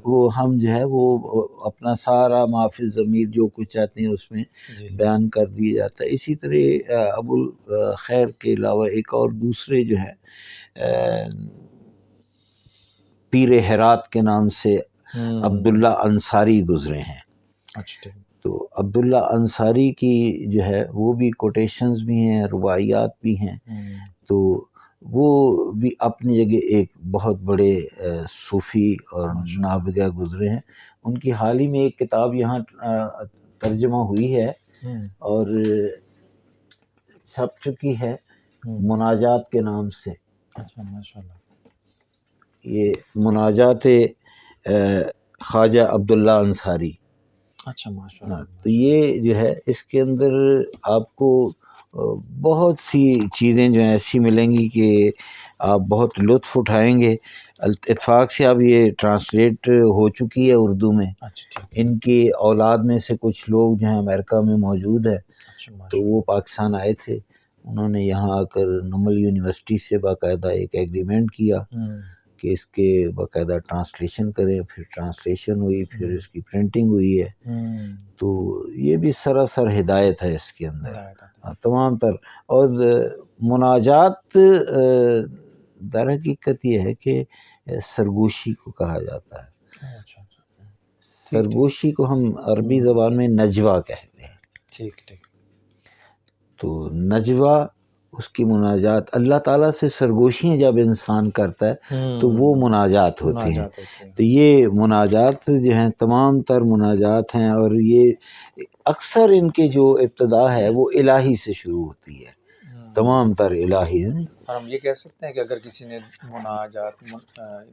وہ ہم جو ہے وہ اپنا سارا معافی ضمیر جو کچھ چاہتے ہیں اس میں بیان کر دیا جاتا ہے. اسی طرح ابو الخیر کے علاوہ ایک اور دوسرے جو ہے پیر ہرات کے نام سے عبداللہ انصاری گزرے ہیں. تو عبداللہ انصاری کی جو ہے وہ بھی کوٹیشنز بھی ہیں، رباعیات بھی ہیں. تو وہ بھی اپنی جگہ ایک بہت بڑے صوفی اور نابغہ گزرے ہیں. ان کی حال ہی میں ایک کتاب یہاں ترجمہ ہوئی ہے اور چھپ چکی ہے، مناجات کے نام سے. ماشاءاللہ. یہ مناجات خواجہ عبداللہ انصاری. اچھا ماشاءاللہ. تو یہ جو ہے اس کے اندر آپ کو بہت سی چیزیں جو ہیں ایسی ملیں گی کہ آپ بہت لطف اٹھائیں گے. اتفاق سے اب یہ ٹرانسلیٹ ہو چکی ہے اردو میں. ان کی اولاد میں سے کچھ لوگ جو ہیں امریکہ میں موجود ہے، تو وہ پاکستان آئے تھے. انہوں نے یہاں آ کر نمل یونیورسٹی سے باقاعدہ ایک ایگریمنٹ کیا کہ اس کے باقاعدہ ٹرانسلیشن کریں. پھر ٹرانسلیشن ہوئی، پھر اس کی پرنٹنگ ہوئی ہے. تو یہ بھی سراسر ہدایت ہے اس کے اندر تمام تر. اور مناجات در حقیقت یہ ہے کہ سرگوشی کو کہا جاتا ہے. سرگوشی کو ہم عربی زبان میں نجوہ کہتے ہیں. ٹھیک. تو نجوہ اس کی مناجات، اللہ تعالیٰ سے سرگوشیاں جب انسان کرتا ہے تو وہ مناجات ہوتی ہیں. تو یہ مناجات جو ہیں تمام تر مناجات ہیں، اور یہ اکثر ان کے جو ابتدا ہے وہ الہی سے شروع ہوتی ہے، تمام تر الہی ہیں. ہم یہ کہہ سکتے ہیں کہ اگر کسی نے مناجات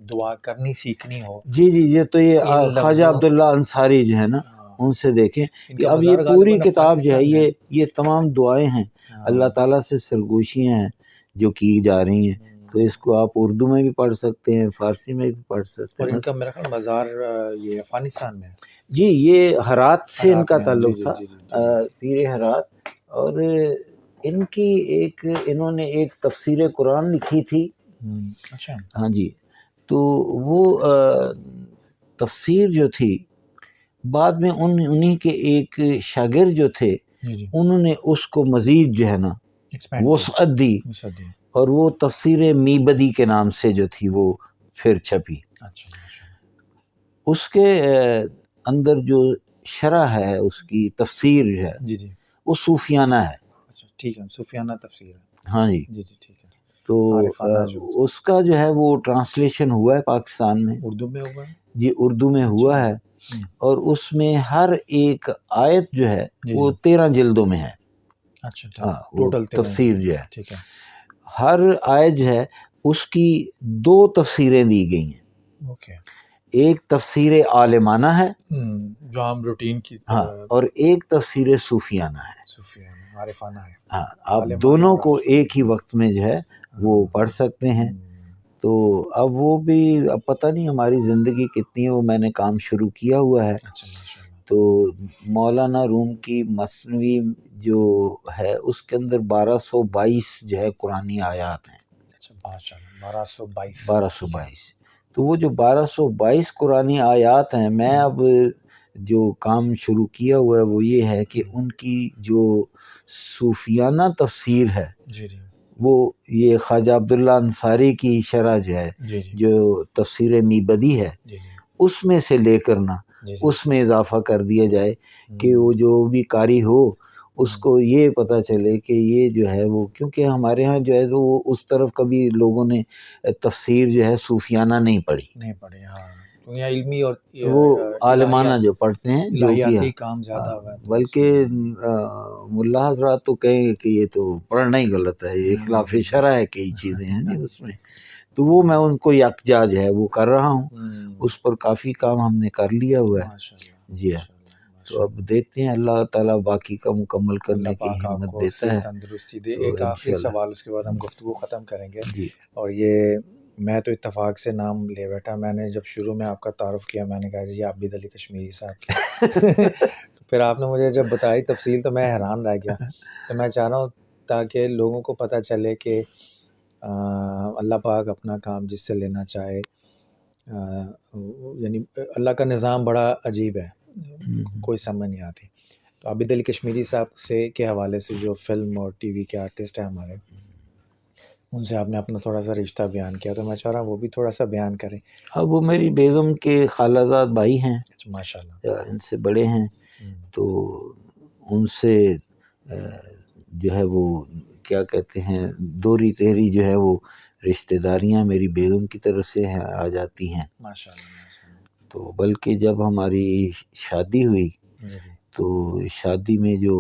دعا کرنی سیکھنی ہو، جی یہ تو یہ خواجہ عبداللہ انصاری جو ہے نا ان سے دیکھیں کہ اب یہ پوری کتاب جو ہے یہ تمام دعائیں ہیں، اللہ تعالیٰ سے سرگوشیاں ہیں جو کی جا رہی ہیں. تو اس کو آپ اردو میں بھی پڑھ سکتے ہیں، فارسی میں بھی پڑھ سکتے ہیں. اور ان کا میرا خیال مزار یہ افغانستان میں ہے. جی یہ ہرات سے ان کا تعلق تھا، پیر ہرات. اور ان کی انہوں نے ایک تفسیر قرآن لکھی تھی. اچھا. ہاں جی. تو وہ تفسیر جو تھی بعد میں انہی کے ایک شاگرد جو تھے انہوں نے اس کو مزید جو ہے نا وسعت دی، اور وہ تفسیر میبدی کے نام سے جو تھی وہ پھر چھپی. اس کے اندر جو شرح ہے اس کی تفسیر جو ہے وہ صوفیانہ ہے. ٹھیک ہے، صوفیانہ تفسیر ہے. ہاں جی. ٹھیک ہے. تو اس کا جو ہے وہ ٹرانسلیشن ہوا ہے پاکستان میں. اردو میں ہوا ہے؟ جی اردو میں ہوا ہے، اور اس میں ہر ایک آیت جو ہے وہ 13 جلدوں میں ہے. اچھا. ٹوٹل تفسیر جو ہے ہر آیت جو ہے اس کی 2 تفسیریں دی گئی ہیں. ایک تفسیر عالمانہ ہے جو عام روٹین کی، اور ایک تفسیر صوفیانہ ہے، عارفانہ ہے. آپ دونوں کو ایک ہی وقت میں جو ہے وہ پڑھ سکتے ہیں. تو اب وہ بھی اب پتہ نہیں ہماری زندگی کتنی ہے، وہ میں نے کام شروع کیا ہوا ہے. تو مولانا روم کی مثنوی جو ہے اس کے اندر 1222 جو ہے قرآنی آیات ہیں. 1222. تو وہ جو 1222 قرآنی آیات ہیں، میں اب جو کام شروع کیا ہوا ہے وہ یہ ہے کہ ان کی جو صوفیانہ تفسیر ہے وہ یہ خواجہ عبداللہ انصاری کی شرح جو ہے جو تفسیر میبدی ہے اس میں سے لے کر نا اس میں اضافہ کر دیا جائے کہ وہ جو بھی قاری ہو اس کو یہ پتہ چلے کہ یہ جو ہے وہ، کیونکہ ہمارے ہاں جو ہے تو وہ اس طرف کبھی لوگوں نے تفسیر جو ہے صوفیانہ نہیں پڑھی. یا علمی اور وہ عالمانہ جو پڑھتے ہیں جو الہیاتی کام زیادہ ہوا ہے، بلکہ ملا حضرات تو کہیں کہ یہ تو پڑھنا ہی غلط ہے، یہ خلاف شرع ہے، کئی چیزیں ہیں جی اس میں، تو وہ میں ان کو یکجا جو ہے وہ کر رہا ہوں، اس پر کافی کام ہم نے کر لیا ہوا ہے جی ہاں۔ تو اب دیکھتے ہیں اللہ تعالیٰ باقی کا مکمل کرنے کی ہمت دیتا ہے، تندرستی دے۔ ایک آخری سوال اس کے بعد ہم گفتگو ختم کریں گے جی۔ اور یہ میں تو اتفاق سے نام لے بیٹھا، میں نے جب شروع میں آپ کا تعارف کیا میں نے کہا جی عابد علی کشمیری صاحب کے تو پھر آپ نے مجھے جب بتائی تفصیل تو میں حیران رہ گیا، تو میں چاہ رہا ہوں تاکہ لوگوں کو پتہ چلے کہ اللہ پاک اپنا کام جس سے لینا چاہے، یعنی اللہ کا نظام بڑا عجیب ہے، کوئی سمجھ نہیں آتی۔ تو عابد علی کشمیری صاحب سے کے حوالے سے جو فلم اور ٹی وی کے آرٹسٹ ہیں ہمارے، ان سے آپ نے اپنا تھوڑا سا رشتہ بیان کیا، تو میں چاہ رہا ہوں وہ بھی تھوڑا سا بیان کریں۔ اب وہ میری بیگم کے خالہ زاد بھائی ہیں، ماشاء اللہ، ان سے بڑے ہیں، تو ان سے جو ہے وہ کیا کہتے ہیں دوری تیری جو ہے وہ رشتہ داریاں میری بیگم کی طرف سے آ جاتی ہیں، ماشاء اللہ، تو بلکہ جب ہماری شادی ہوئی تو شادی میں جو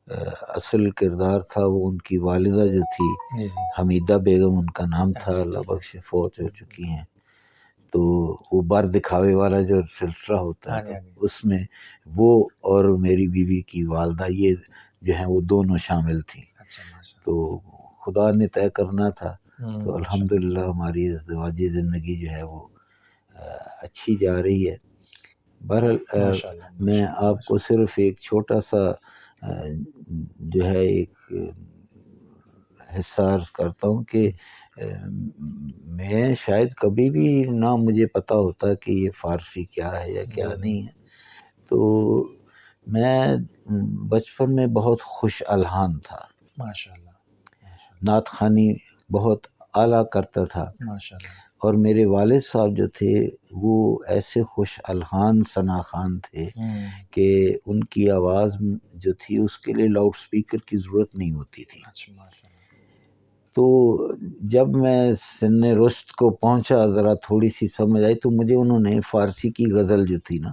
اصل کردار تھا وہ ان کی والدہ جو تھی حمیدہ بیگم ان کا نام تھا، اللہ بخش، فوت ہو چکی ہیں، تو وہ بار دکھاوے والا جو سلسلہ ہوتا ہے اس میں وہ اور میری بیوی کی والدہ یہ جو ہیں وہ دونوں شامل تھیں، تو خدا نے طے کرنا تھا، تو الحمدللہ ہماری ازدواجی زندگی جو ہے وہ اچھی جا رہی ہے۔ بہرحال میں آپ کو صرف ایک چھوٹا سا جو ہے ایک حصہ عرض کرتا ہوں کہ میں شاید کبھی بھی نہ مجھے پتہ ہوتا کہ یہ فارسی کیا ہے یا کیا نہیں ہے، تو میں بچپن میں بہت خوش الحان تھا، ماشاءاللہ، نعت خوانی بہت اعلیٰ کرتا تھا، ماشاءاللہ، اور میرے والد صاحب جو تھے وہ ایسے خوش الحان ثنا خوان تھے کہ ان کی آواز جو تھی اس کے لیے لاؤڈ سپیکر کی ضرورت نہیں ہوتی تھی، تو جب میں سن رشد کو پہنچا ذرا تھوڑی سی سمجھ آئی تو مجھے انہوں نے فارسی کی غزل جو تھی نا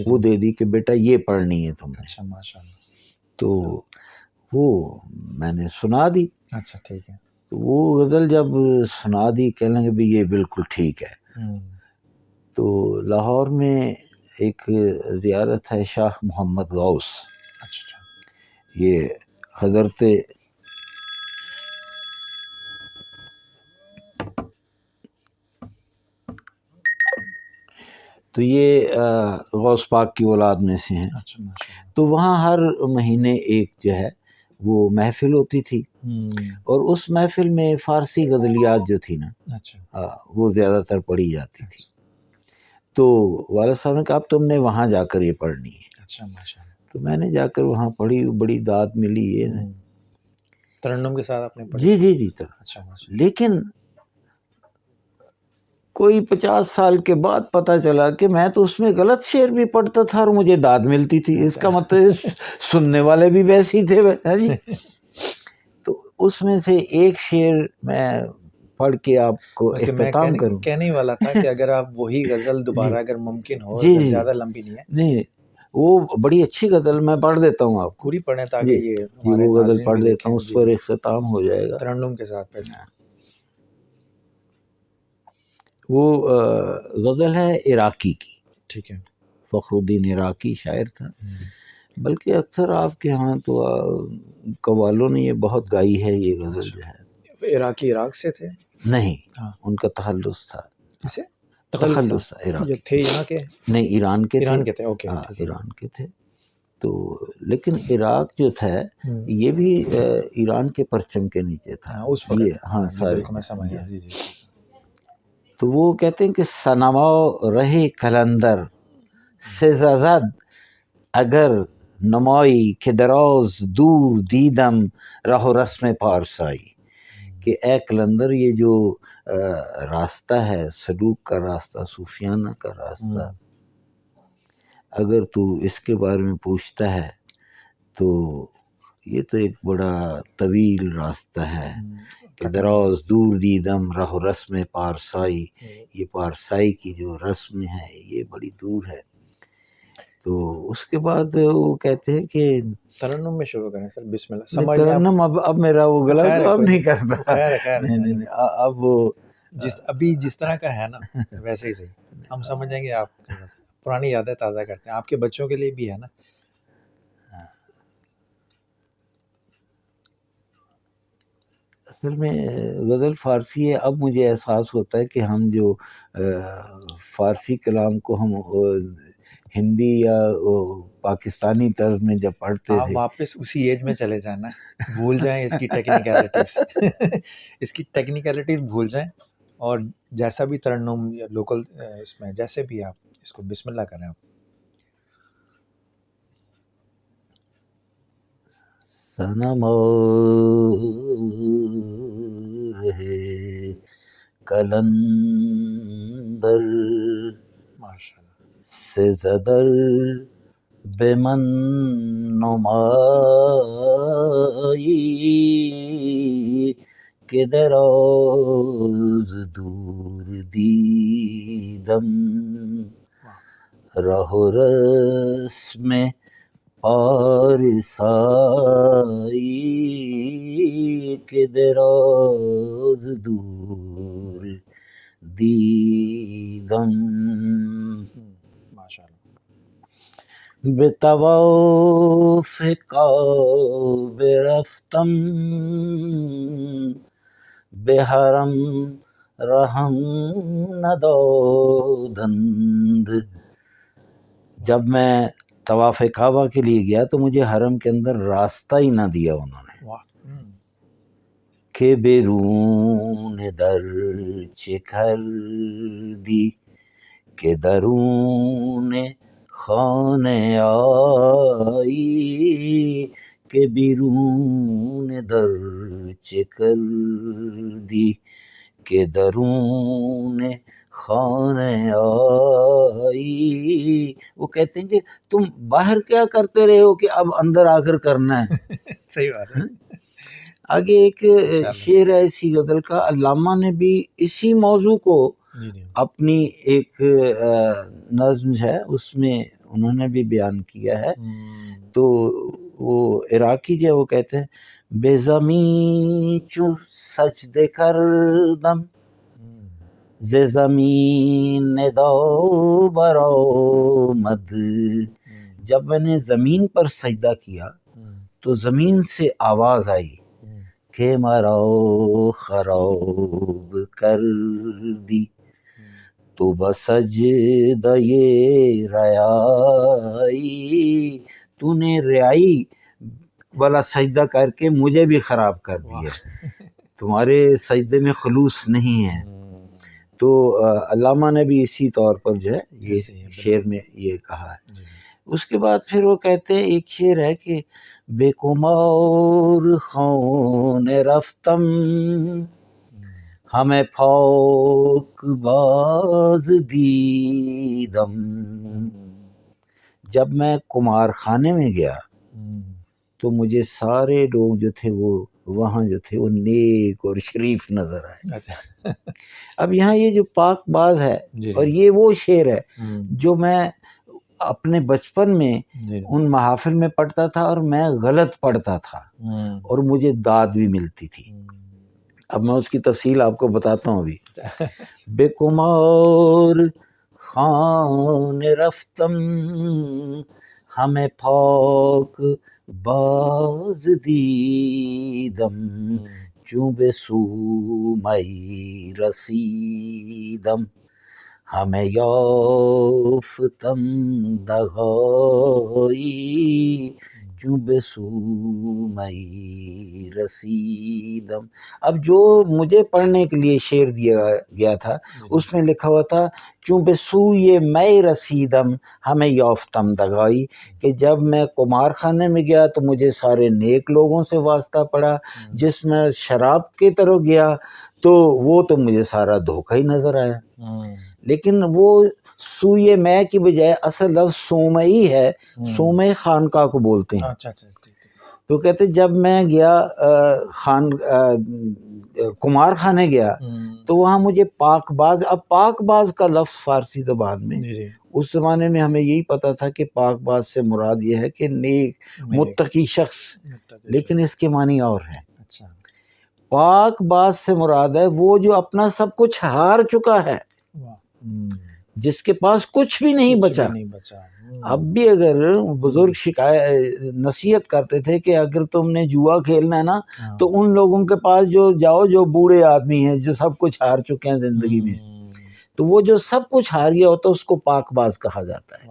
وہ دے دی کہ بیٹا یہ پڑھنی ہے تم نے، تو وہ میں نے سنا دی، اچھا ٹھیک ہے، تو وہ غزل جب سنا دی کہنے لگے بھی یہ بالکل ٹھیک ہے، تو لاہور میں ایک زیارت ہے شاہ محمد غوث، یہ حضرت تو یہ غوث پاک کی اولاد میں سے ہیں، تو وہاں ہر مہینے ایک جو ہے وہ محفل ہوتی تھی، اور اس محفل میں فارسی غزلیات جو تھی نا وہ زیادہ تر پڑھی جاتی تھی، تو والد صاحب نے کہا اب تم نے وہاں جا کر یہ پڑھنی ہے، تو میں نے جا کر وہاں پڑھی، بڑی داد ملی، یہ ترنم کے ساتھ آپ نے پڑھی؟ جی لیکن کوئی 50 سال کے بعد پتہ چلا کہ میں تو اس میں غلط شعر بھی پڑھتا تھا اور مجھے داد ملتی تھی، اس کا مطلب سننے والے بھی ویسے ہی تھے جی، تو اس میں سے ایک شعر میں پڑھ کے آپ کو اختتام کروں، کہنے والا تھا کہ اگر آپ وہی غزل دوبارہ اگر ممکن ہو، زیادہ لمبی نہیں ہے، نہیں وہ بڑی اچھی غزل میں پڑھ دیتا ہوں، آپ پوری پڑھیں تاکہ یہ وہ غزل پڑھ دیتا ہوں، اس پر اختتام ہو جائے گا ترنم کے ساتھ پیسے۔ وہ غزل ہے عراقی کی، ٹھیک ہے، فخر الدین عراقی شاعر تھا، بلکہ اکثر آپ کے ہاں تو قوالوں نے یہ بہت گائی ہے یہ غزل جو ہے۔ عراقی عراق سے تھے؟ نہیں، ان کا تخلص تھا، کسے تخلص تھا، عراقی تھے یہاں کے؟ نہیں، ایران کے تھے، اوکے، ایران کے تھے، تو لیکن عراق جو تھا یہ بھی ایران کے پرچم کے نیچے تھا اس وقت، ہاں سارے، میں سمجھ گیا، جی تو وہ کہتے ہیں کہ سنما رہے کلندر سے زد اگر نمائی کہ دراز دور دیدم راہ و رسم پارسائی، کہ اے کلندر یہ جو راستہ ہے، سلوک کا راستہ، صوفیانہ کا راستہ، اگر تو اس کے بارے میں پوچھتا ہے تو یہ تو ایک بڑا طویل راستہ ہے کہ دراز دور دیدم رہ رسم پارسائی، یہ پارسائی کی جو رسم ہے یہ بڑی دور ہے. تو اس کے بعد وہ کہتے ہیں کہ ترنم میں شروع کریں سر، بسم اللہ. ترنم اب میرا وہ گلا اب نہیں کرتا. نہیں اب وہ ابھی جس طرح کا ہے نا ویسے ہی صحیح، ہم سمجھ جائیں گے. آپ پرانی یادیں تازہ کرتے ہیں، آپ کے بچوں کے لیے بھی ہے نا. اصل میں غزل فارسی ہے. اب مجھے احساس ہوتا ہے کہ ہم جو فارسی کلام کو ہم ہندی یا پاکستانی طرز میں جب پڑھتے تھے، واپس اسی ایج میں چلے جانا، بھول جائیں اس کی ٹیکنیکلٹیز اس کی ٹیکنیکلٹیز بھول جائیں، اور جیسا بھی ترنم یا لوکل اس میں جیسے بھی آپ اس کو بسم اللہ کریں. آپ صنم ہے کلندر سے زدر بے من نمائی کہ دراز دور دیدم رہ رسم پارسائی کہ دراز دور دیدم. به طواف کعبه رفتم به حرم رحم ندادند. جب میں طواف کعبہ کے لیے گیا تو مجھے حرم کے اندر راستہ ہی نہ دیا انہوں نے. کہ بیرون در چه کردی کہ درون خانه آئی کہ بیرون در چه کردی کہ درون خانه آئی. وہ کہتے ہیں کہ تم باہر کیا کرتے رہے ہو کہ اب اندر آ کر کرنا ہے. صحیح بات ہے. آگے ایک شعر ہے اسی غزل کا، علامہ نے بھی اسی موضوع کو اپنی ایک نظم ہے اس میں انہوں نے بھی بیان کیا ہے. تو وہ عراقی جو ہے وہ کہتے ہیں بے زمین چو سجدے کردم ز زمین ندا برآمد. جب میں نے زمین پر سجدہ کیا تو زمین سے آواز آئی کہ مرا خراب کر دی. تو بسجدہ ریائی تو نے ریائی والا سجدہ کر کے مجھے بھی خراب کر دیا، تمہارے سجدے میں خلوص نہیں ہے. تو علامہ نے بھی اسی طور پر جو ہے یہ شعر میں یہ کہا ہے. اس کے بعد پھر وہ کہتے ہیں ایک شعر ہے کہ بے کمار خان رفتم ہمیں پاک باز دیدم. جب میں کمار خانے میں گیا تو مجھے سارے لوگ جو تھے وہ وہاں جو تھے وہ نیک اور شریف نظر آئے. اب یہاں یہ جو پاک باز ہے اور یہ وہ شعر ہے جو میں اپنے بچپن میں ان محافل میں پڑھتا تھا اور میں غلط پڑھتا تھا اور مجھے داد بھی ملتی تھی. اب میں اس کی تفصیل آپ کو بتاتا ہوں ابھی. بے کمار خان رفتم ہمیں پاک باز دیدم چون به سومئی رسیدم ہمیں یافتم دغائی چون به سومئی رسیدم. اب جو مجھے پڑھنے کے لیے شعر دیا گیا تھا اس میں لکھا ہوا تھا چون به سوی میں رسیدم ہمیں یافتم دغائی، کہ جب میں کمار خانے میں گیا تو مجھے سارے نیک لوگوں سے واسطہ پڑا، جس میں شراب کی طرف گیا تو وہ تو مجھے سارا دھوکہ ہی نظر آیا. لیکن وہ سوئے میں کی بجائے اصل لفظ سومئی ہے، سومئی خانقاہ کو بولتے ہیں. تو تو کہتے جب میں گیا کمار خانے گیا تو وہاں مجھے پاک باز، اب پاک باز کا لفظ فارسی زبان میں اس زمانے میں ہمیں یہی پتا تھا کہ پاک باز سے مراد یہ ہے کہ نیک متقی شخص، لیکن اس کے معنی اور ہیں۔ پاک باز سے مراد ہے وہ جو اپنا سب کچھ ہار چکا ہے، جس کے پاس کچھ بھی نہیں بچا۔ اب بھی اگر بزرگ نصیحت کرتے تھے کہ اگر تم نے جوا کھیلنا ہے نا تو ان لوگوں کے پاس جو جاؤ جو بوڑھے آدمی ہیں، جو سب کچھ ہار چکے ہیں زندگی میں، تو وہ جو سب کچھ ہار گیا ہوتا ہے اس کو پاک باز کہا جاتا ہے۔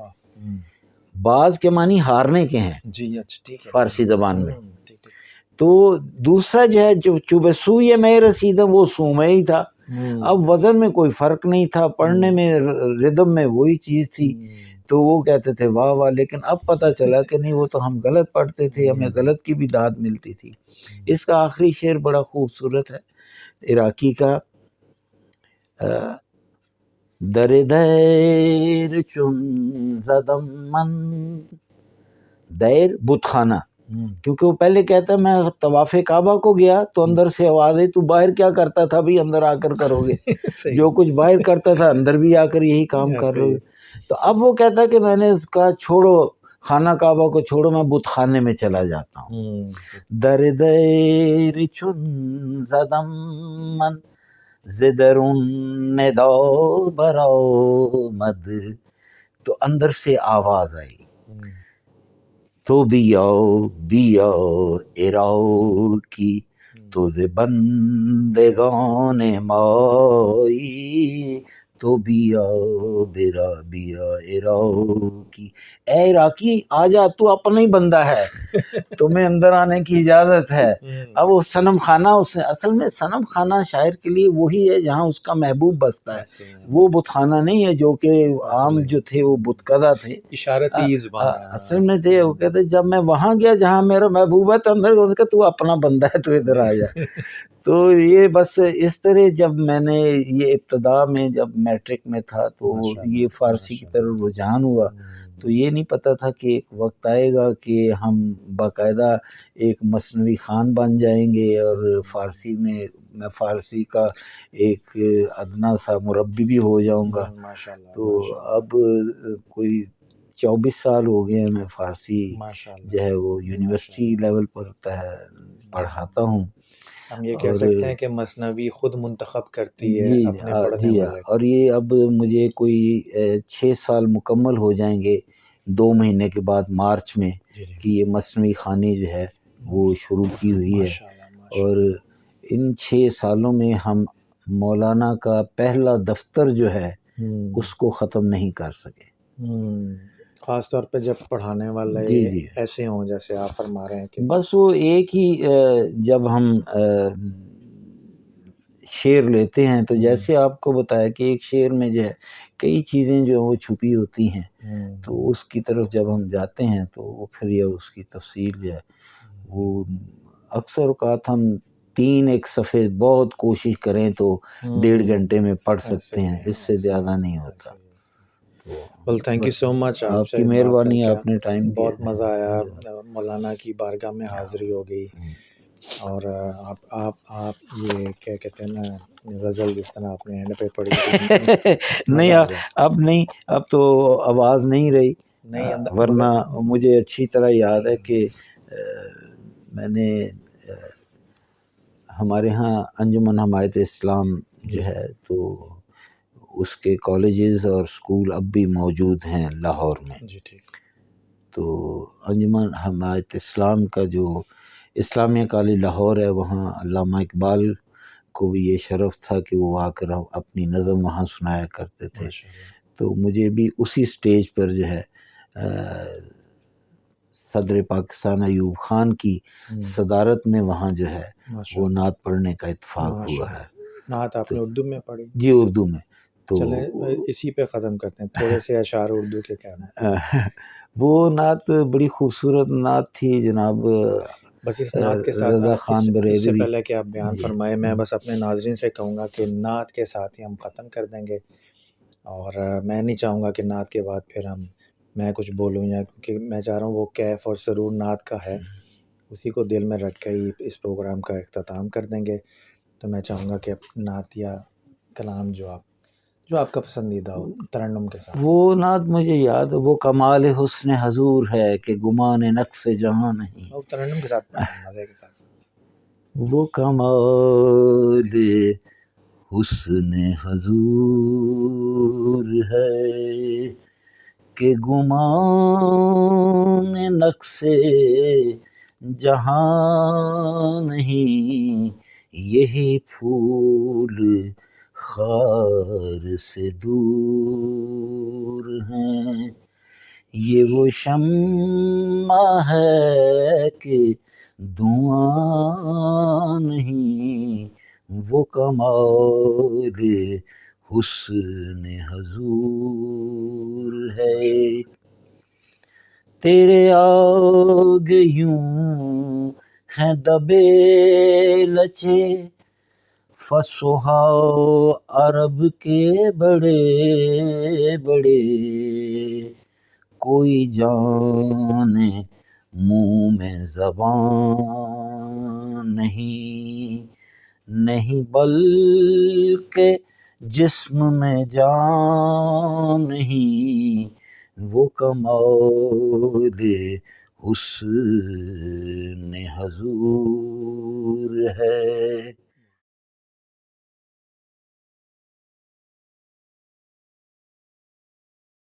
باز کے معنی ہارنے کے ہیں فارسی زبان میں۔ تو دوسرا جو ہے جو چوبے سوئے میں رسیدم، وہ سو میں ہی تھا۔ اب وزن میں کوئی فرق نہیں تھا، پڑھنے میں ردم میں وہی چیز تھی، تو وہ کہتے تھے واہ واہ، لیکن اب پتہ چلا کہ نہیں، وہ تو ہم غلط پڑھتے تھے، ہمیں غلط کی بھی داد ملتی تھی۔ اس کا آخری شعر بڑا خوبصورت ہے عراقی کا، در دیر چون زدم من، دیر بت خانہ، کیونکہ وہ پہلے کہتا ہے میں طواف کعبہ کو گیا تو اندر سے آواز آئی تو باہر کیا کرتا تھا بھی اندر آ کر کرو گے، جو کچھ باہر کرتا تھا اندر بھی آ کر یہی کام کر رہے ہو۔ تو اب وہ کہتا ہے کہ میں نے اس کا چھوڑو، خانہ کعبہ کو چھوڑو، میں بت خانے میں چلا جاتا ہوں۔ در دیر چون زدم من ز درون ندا برآمد، تو اندر سے آواز آئی تو بیا عراقی، تو ز بندگان مائی، تو بیا عراقی، اے عراقی آ جا، تو اپنا ہی بندہ ہے، تمہیں اندر آنے کی اجازت ہے۔ اب وہ صنم خانہ، اس نے اصل میں صنم خانہ شاعر کے لیے وہی ہے جہاں اس کا محبوب بستا ہے، وہ بت خانہ نہیں ہے جو کہ عام جو تھے وہ بت قدہ تھے، اشارتی زبان اصل میں تھے۔ وہ کہتے جب میں وہاں گیا جہاں میرا محبوب ہے تو اندر انہوں نے کہا تو اپنا بندہ ہے، تو ادھر آ جا۔ تو یہ بس اس طرح جب میں نے یہ ابتدا میں جب میٹرک میں تھا تو یہ فارسی کی طرف رجحان ہوا، تو یہ نہیں پتا تھا کہ ایک وقت آئے گا کہ ہم باقاعدہ ایک مثنوی خوان بن جائیں گے، اور فارسی میں فارسی کا ایک ادنا سا مربی بھی ہو جاؤں گا۔ تو اب کوئی 24 سال ہو گئے ہیں میں فارسی جو ہے وہ یونیورسٹی لیول پر پڑھاتا ہوں۔ ہم یہ کہہ سکتے ہیں کہ مثنوی خود منتخب کرتی ہے اپنے پڑھنے والے، اور یہ اب مجھے کوئی 6 سال مکمل ہو جائیں گے 2 مہینے کے بعد مارچ میں، کہ یہ مثنوی خوانی جو ہے وہ شروع کی ہوئی ہے، اور ان 6 سالوں میں ہم مولانا کا پہلا دفتر جو ہے اس کو ختم نہیں کر سکے، خاص طور پہ جب پڑھانے والے ایسے ہوں جیسے آپ فرما رہے ہیں کہ بس وہ ایک ہی جب ہم شعر لیتے ہیں تو جیسے آپ کو بتایا کہ ایک شعر میں جو ہے کئی چیزیں جو وہ چھپی ہوتی ہیں، تو اس کی طرف جب ہم جاتے ہیں تو وہ پھر یہ اس کی تفصیل جو ہے وہ اکثر اوقات ہم 3 ایک صفحے بہت کوشش کریں تو 1.5 گھنٹے میں پڑھ سکتے ہیں، اس سے زیادہ نہیں ہوتا۔ well thank you so much، آپ کی مہربانی، آپ نے ٹائم دیا، بہت مزہ آیا، مولانا کی بارگاہ میں حاضری ہو گئی، اور آپ یہ کیا کہتے ہیں نا غزل جس طرح آپ نے اینڈ پہ پڑھی نہیں اب نہیں، اب تو آواز نہیں رہی، ورنہ مجھے اچھی طرح یاد ہے کہ میں نے ہمارے ہاں انجمن حمایت اسلام جو ہے تو اس کے کالجز اور اسکول اب بھی موجود ہیں لاہور میں، تو انجمن حمایت اسلام کا جو اسلامیہ کالج لاہور ہے، وہاں علامہ اقبال کو بھی یہ شرف تھا کہ وہ آ کر اپنی نظم وہاں سنایا کرتے تھے، تو مجھے بھی اسی سٹیج پر جو ہے صدر پاکستان ایوب خان کی صدارت میں وہاں جو ہے وہ نعت پڑھنے کا اتفاق ہوا ہے۔ نعت آپ نے اردو میں پڑھی؟ جی اردو میں۔ تو چلیں اسی پہ ختم کرتے ہیں، تھوڑے سے اشعار اردو کے کہنا۔ وہ نعت بڑی خوبصورت نعت تھی جناب، بس اس نعت کے ساتھ رضا خان بریلوی، اس سے پہلے کہ آپ بیان فرمائے، میں بس اپنے ناظرین سے کہوں گا کہ نعت کے ساتھ ہی ہم ختم کر دیں گے، اور میں نہیں چاہوں گا کہ نعت کے بعد پھر میں کچھ بولوں، یا کیونکہ میں چاہ رہا ہوں وہ کیف اور سرور نعت کا ہے، اسی کو دل میں رکھ کے ہی اس پروگرام کا اختتام کر دیں گے. تو میں چاہوں گا کہ نعت یا کلام جو آپ کا پسندیدہ ہو ترنم کے ساتھ. وہ نعت مجھے یاد ہے، وہ کمال حسن حضور ہے کہ گمان نقص جہاں نہیں. وہ ترنم کے ساتھ مزے کے ساتھ. وہ کمال حسن حضور ہے کہ گمان نقص جہاں نہیں، یہی پھول خار سے دور ہیں. یہ وہ شمع ہے کہ دھواں نہیں، وہ کمال حسن حضور ہے. تیرے آگے یوں ہیں دبے لچے فصحا عرب کے بڑے بڑے، کوئی جانے منہ میں زبان نہیں بلکہ جسم میں جان نہیں، وہ کمال حسن حضور ہے.